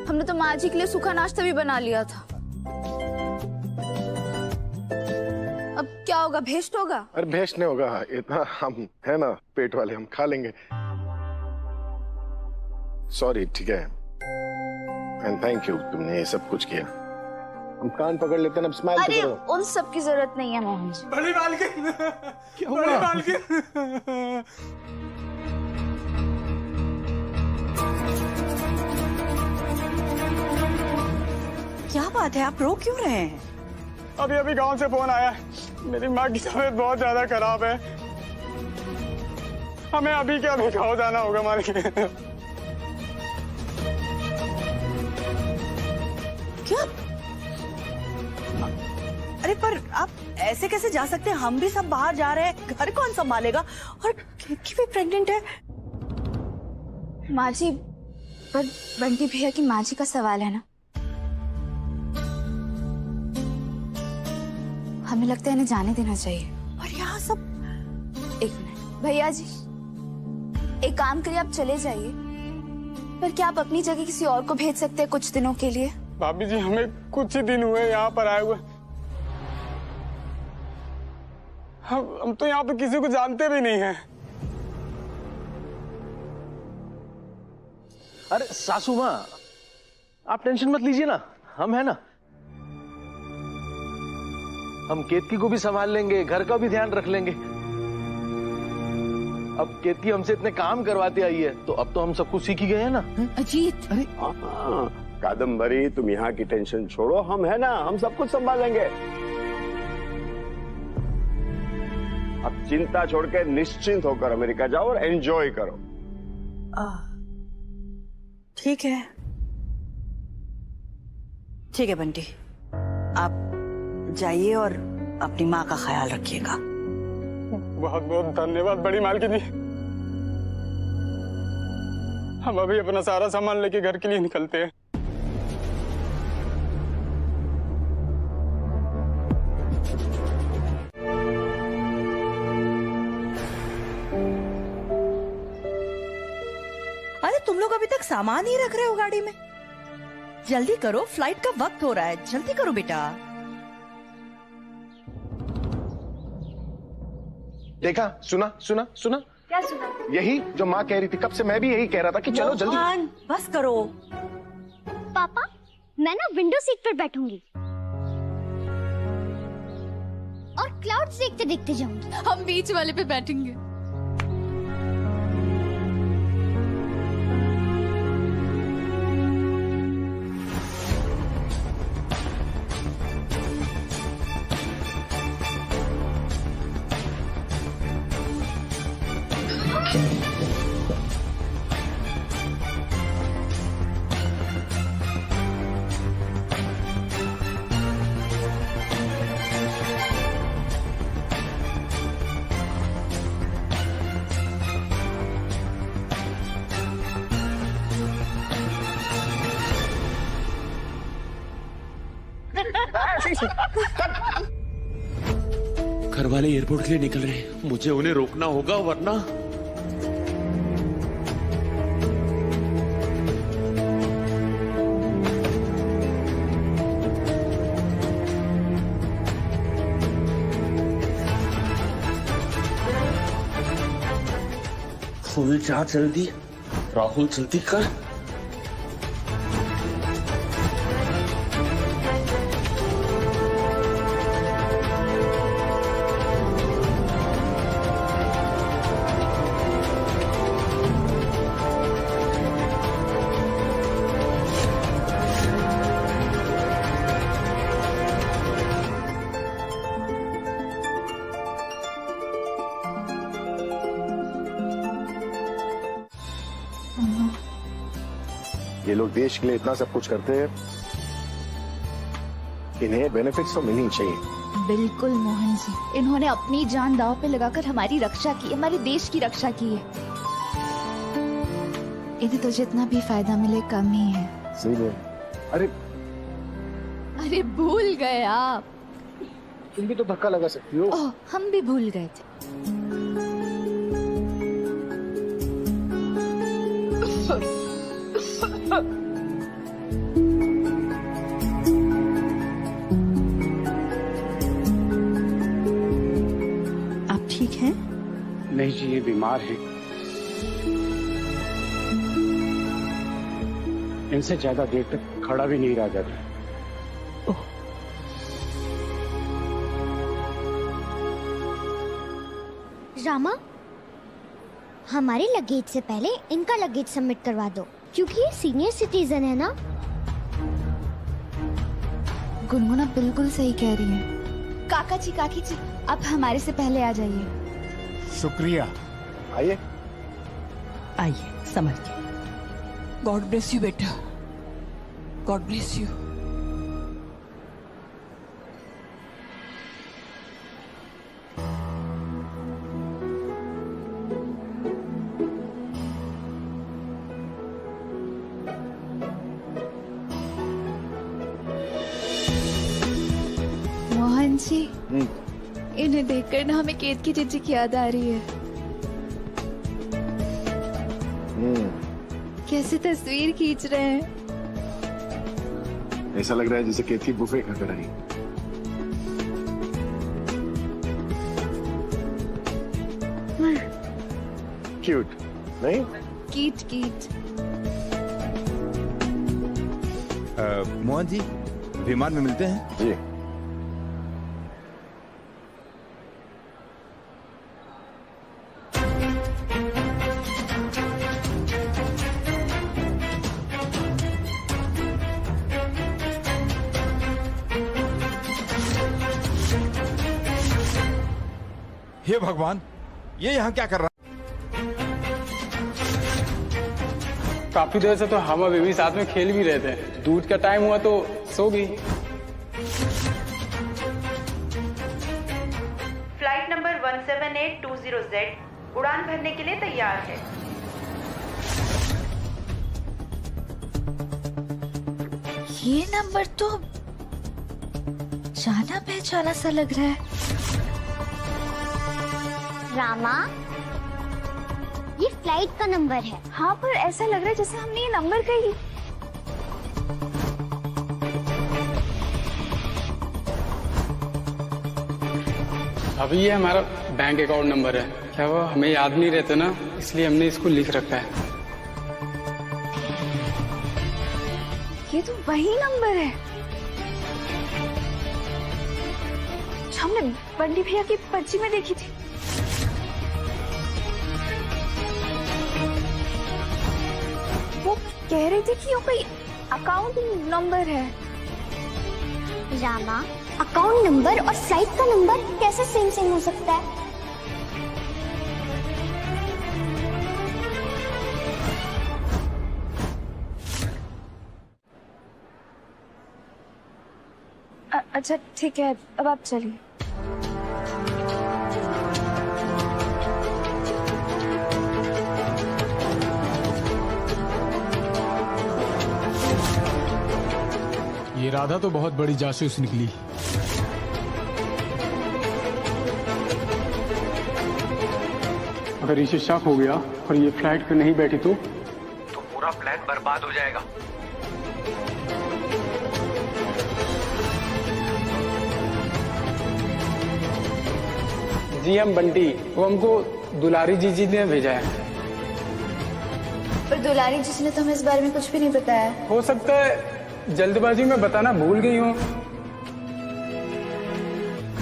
हमने तो माँ जी के लिए सूखा नाश्ता भी बना लिया था। अब क्या होगा, भेस्ट होगा? अरे भेस्ट नहीं होगा, इतना हम है ना पेट वाले, हम खा लेंगे। सॉरी, ठीक है, एंड थैंक यू, तुमने ये सब कुछ किया। हम कान पकड़ लेते हैं, अब स्माइल अरे तो करो। उन सब की जरूरत नहीं है मोहन जी। बड़ी मालकिन, क्या बड़ी हुआ? मालकिन। क्या बात है, आप रो क्यों रहे हैं? अभी अभी गांव से फोन आया है, मेरी माँ की तबीयत बहुत ज्यादा खराब है। हमें अभी क्या अभी गाँव जाना होगा मालकिन। क्या? अरे पर आप ऐसे कैसे जा सकते हैं? हम भी सब बाहर जा रहे हैं, घर कौन संभालेगा? और केतकी भी प्रेग्नेंट है। माँ जी, पर बंटी भैया की माँ जी का सवाल है ना। हमें लगता है इन्हें जाने देना चाहिए। और यहाँ सब। एक मिनट भैया जी, एक काम करिए, आप चले जाइए, पर क्या आप अपनी जगह किसी और को भेज सकते हैं कुछ दिनों के लिए? भाभी जी, हमें कुछ ही दिन हुए यहाँ पर आए हुए। हम तो यहाँ पे किसी को जानते भी नहीं हैं। अरे सासू माँ, आप टेंशन मत लीजिए ना, हम है ना। हम केतकी को भी संभाल लेंगे, घर का भी ध्यान रख लेंगे। अब केतकी हमसे इतने काम करवाते आई है, तो अब तो हम सब कुछ सीख ही गए हैं ना। अजीत, अरे कादम्बरी, तुम यहाँ की टेंशन छोड़ो, हम है ना, हम सब कुछ संभालेंगे। अब चिंता छोड़ के निश्चिंत होकर अमेरिका जाओ और एंजॉय करो। ठीक है, ठीक है बंटी, आप जाइए और अपनी माँ का ख्याल रखिएगा। बहुत बहुत धन्यवाद बड़ी मालकिन जी। हम अभी अपना सारा सामान लेके घर के लिए निकलते हैं। अरे तुम लोग अभी तक सामान ही रख रहे हो गाड़ी में? जल्दी करो, फ्लाइट का वक्त हो रहा है, जल्दी करो बेटा। देखा, सुना सुना सुना? क्या सुना? यही जो माँ कह रही थी, कब से मैं भी यही कह रहा था कि चलो जल्दी। मोहन, बस करो। पापा, मैं ना विंडो सीट पर बैठूंगी। और क्लाउड्स देखते देखते जाऊंगी। हम बीच वाले पे बैठेंगे। घर वाले एयरपोर्ट के लिए निकल रहे हैं, मुझे उन्हें रोकना होगा वरना। फुल चार्ज जल्दी, राहुल जल्दी कर। ये लोग देश के लिए इतना सब कुछ करते हैं, इन्हें बेनिफिट्स तो मिलनी चाहिए। बिल्कुल मोहन जी, इन्होंने अपनी जान दांव पे लगाकर हमारी रक्षा की, हमारे देश की रक्षा की है। इन्हें तो जितना भी फायदा मिले कम ही है। सही है। अरे भूल गए आप। तुम भी तो धक्का लगा सकती हो। ओह, हम भी भूल गए थे। आप ठीक हैं? नहीं जी, ये बीमार है। इनसे ज्यादा देर तक खड़ा भी नहीं रहा जाता। रामा, हमारे लगेज से पहले इनका लगेज सबमिट करवा दो, क्योंकि ये सीनियर सिटीजन है ना। गुनगुना बिल्कुल सही कह रही है। काका जी, काकी जी, आप हमारे से पहले आ जाइए। शुक्रिया। आइए आइए, समझ गए। गॉड ब्लेस यू बेटा, God bless you. Mohan ji, इन्हें देखकर ना हमें केत की चिज्जी की याद आ रही है। कैसे तस्वीर खींच रहे हैं। ऐसा लग रहा है जैसे केत की बुफे खाकर आई। क्यूट नहीं? कीट कीट। मोहन जी, विमान में मिलते हैं। जी। हे भगवान, ये यहाँ क्या कर रहा? काफी देर से तो हम और बेबी साथ में खेल भी रहे थे। दूध का टाइम हुआ तो सो गई। फ्लाइट नंबर 17820Z उड़ान भरने के लिए तैयार है। ये नंबर तो जाना पहचाना सा लग रहा है। रामा, ये फ्लाइट का नंबर है। हाँ, पर ऐसा लग रहा है जैसे हमने ये नंबर कही। अभी ये हमारा बैंक अकाउंट नंबर है। क्या वो हमें याद नहीं रहता ना, इसलिए हमने इसको लिख रखा है। ये तो वही नंबर है जो हमने बंटी भैया की पर्ची में देखी थी। वो कह रही थी कि वो कोई अकाउंट नंबर है। रामा, अकाउंट नंबर और फ्लाइट का नंबर कैसे सेम हो सकता है? अच्छा ठीक है, अब आप चलिए। ये राधा तो बहुत बड़ी जासूस निकली। अगर इसे शक हो गया और ये फ्लाइट पे नहीं बैठी तो पूरा प्लान बर्बाद हो जाएगा। जी हम बंटी, वो हमको दुलारी जी ने भेजा है। पर दुलारी जी ने तो हमें इस बारे में कुछ भी नहीं बताया। हो सकता है जल्दबाजी में बताना भूल गई हूँ।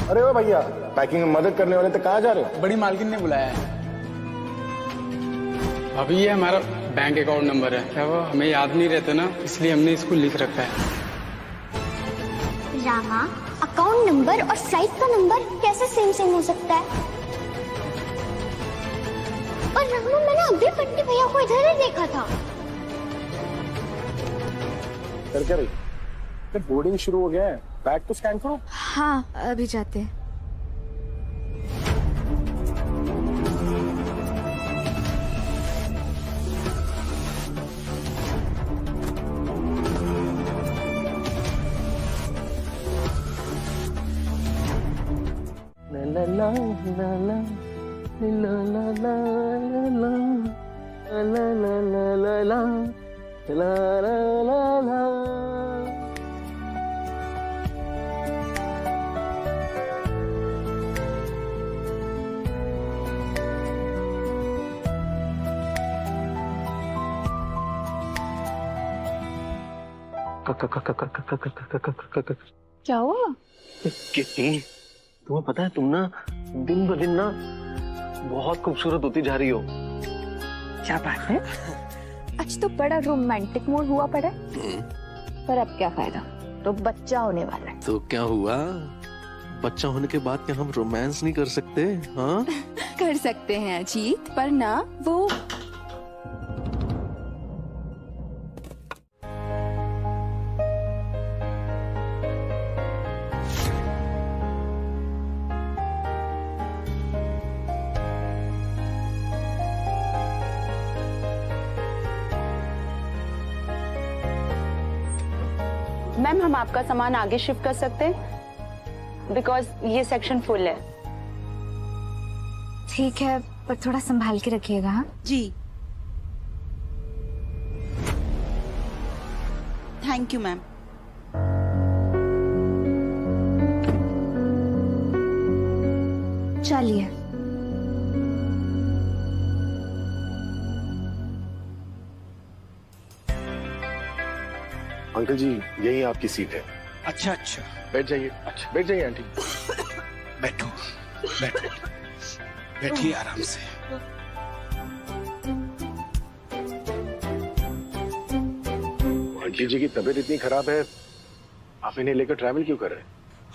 अरे ओ भैया, पैकिंग में मदद करने वाले तो कहाँ जा रहे हो? बड़ी मालकिन ने बुलाया है। अभी ये हमारा बैंक अकाउंट नंबर है, क्या वो हमें याद नहीं रहता ना, इसलिए हमने इसको लिख रखा है। रामा, अकाउंट नंबर और फ्लाइट का नंबर कैसे सेम हो सकता है? और रामा, मैंने अभी बंटी भैया को इधर ही देखा था। क्या रही? बोर्डिंग शुरू हो गया है, बैग तो स्कैन करो। हाँ, अभी जाते हैं। क्या हुआ? तुम्हें पता है, तुम ना दिन ब दिन ना बहुत खूबसूरत होती जा रही हो। क्या बात है? आज तो बड़ा रोमांटिक मूड हुआ पड़ा है। पर अब क्या फायदा, तो बच्चा होने वाला है। तो क्या हुआ, बच्चा होने के बाद क्या हम रोमांस नहीं कर सकते? हाँ कर सकते हैं अजीत, पर ना वो मैम, हम आपका सामान आगे शिफ्ट कर सकते हैं बिकॉज ये सेक्शन फुल है। ठीक है, पर थोड़ा संभाल के रखिएगा। हाँ जी, थैंक यू मैम। चलिए। अंकल जी, यही आपकी सीट है। अच्छा अच्छा, बैठ जाइए। अच्छा, बैठ जाइए आंटी। बैठो बैठो, बैठिए आराम से। आंटी जी की तबीयत इतनी खराब है, आप इन्हें लेकर ट्रैवल क्यों कर रहे हैं?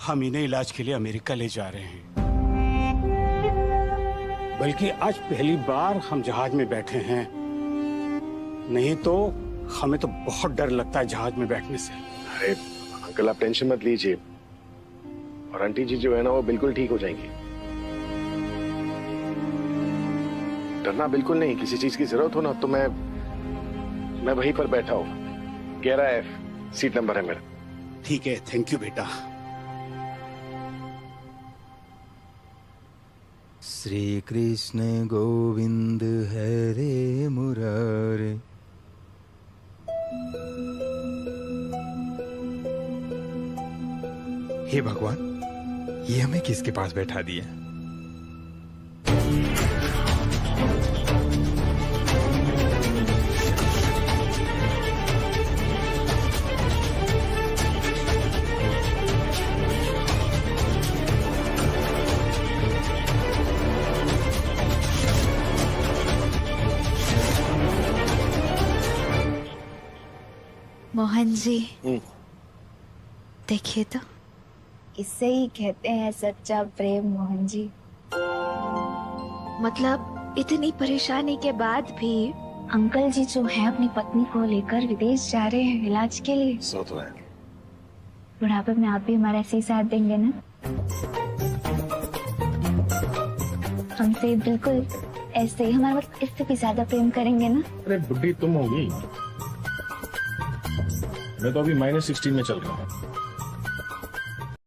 हम इन्हें इलाज के लिए अमेरिका ले जा रहे हैं। बल्कि आज पहली बार हम जहाज में बैठे हैं, नहीं तो हमें तो बहुत डर लगता है जहाज में बैठने से। अरे अंकल, आप टेंशन मत लीजिए, और आंटी जी जो है ना, वो बिल्कुल ठीक हो जाएंगी। डरना बिल्कुल नहीं, किसी चीज की जरूरत हो ना तो मैं वहीं पर बैठा हूँ। 11F सीट नंबर है मेरा। ठीक है, थैंक यू बेटा। श्री कृष्ण गोविंद हरे मुरारे। हे भगवान, ये हमें किसके पास बैठा दिया? मोहन जी देखिए तो, इसे ही कहते हैं सच्चा प्रेम मोहन जी। मतलब इतनी परेशानी के बाद भी अंकल जी जो है अपनी पत्नी को लेकर विदेश जा रहे हैं इलाज के लिए। सो तो है। बुढ़ापे में आप भी हमारा ऐसे ही साथ देंगे ना? हमसे बिल्कुल ऐसे ही, हमारा मतलब इससे भी ज्यादा प्रेम करेंगे ना? अरे बुढ़ी तुम होगी, मैं तो अभी -16 में चल रहा हूँ।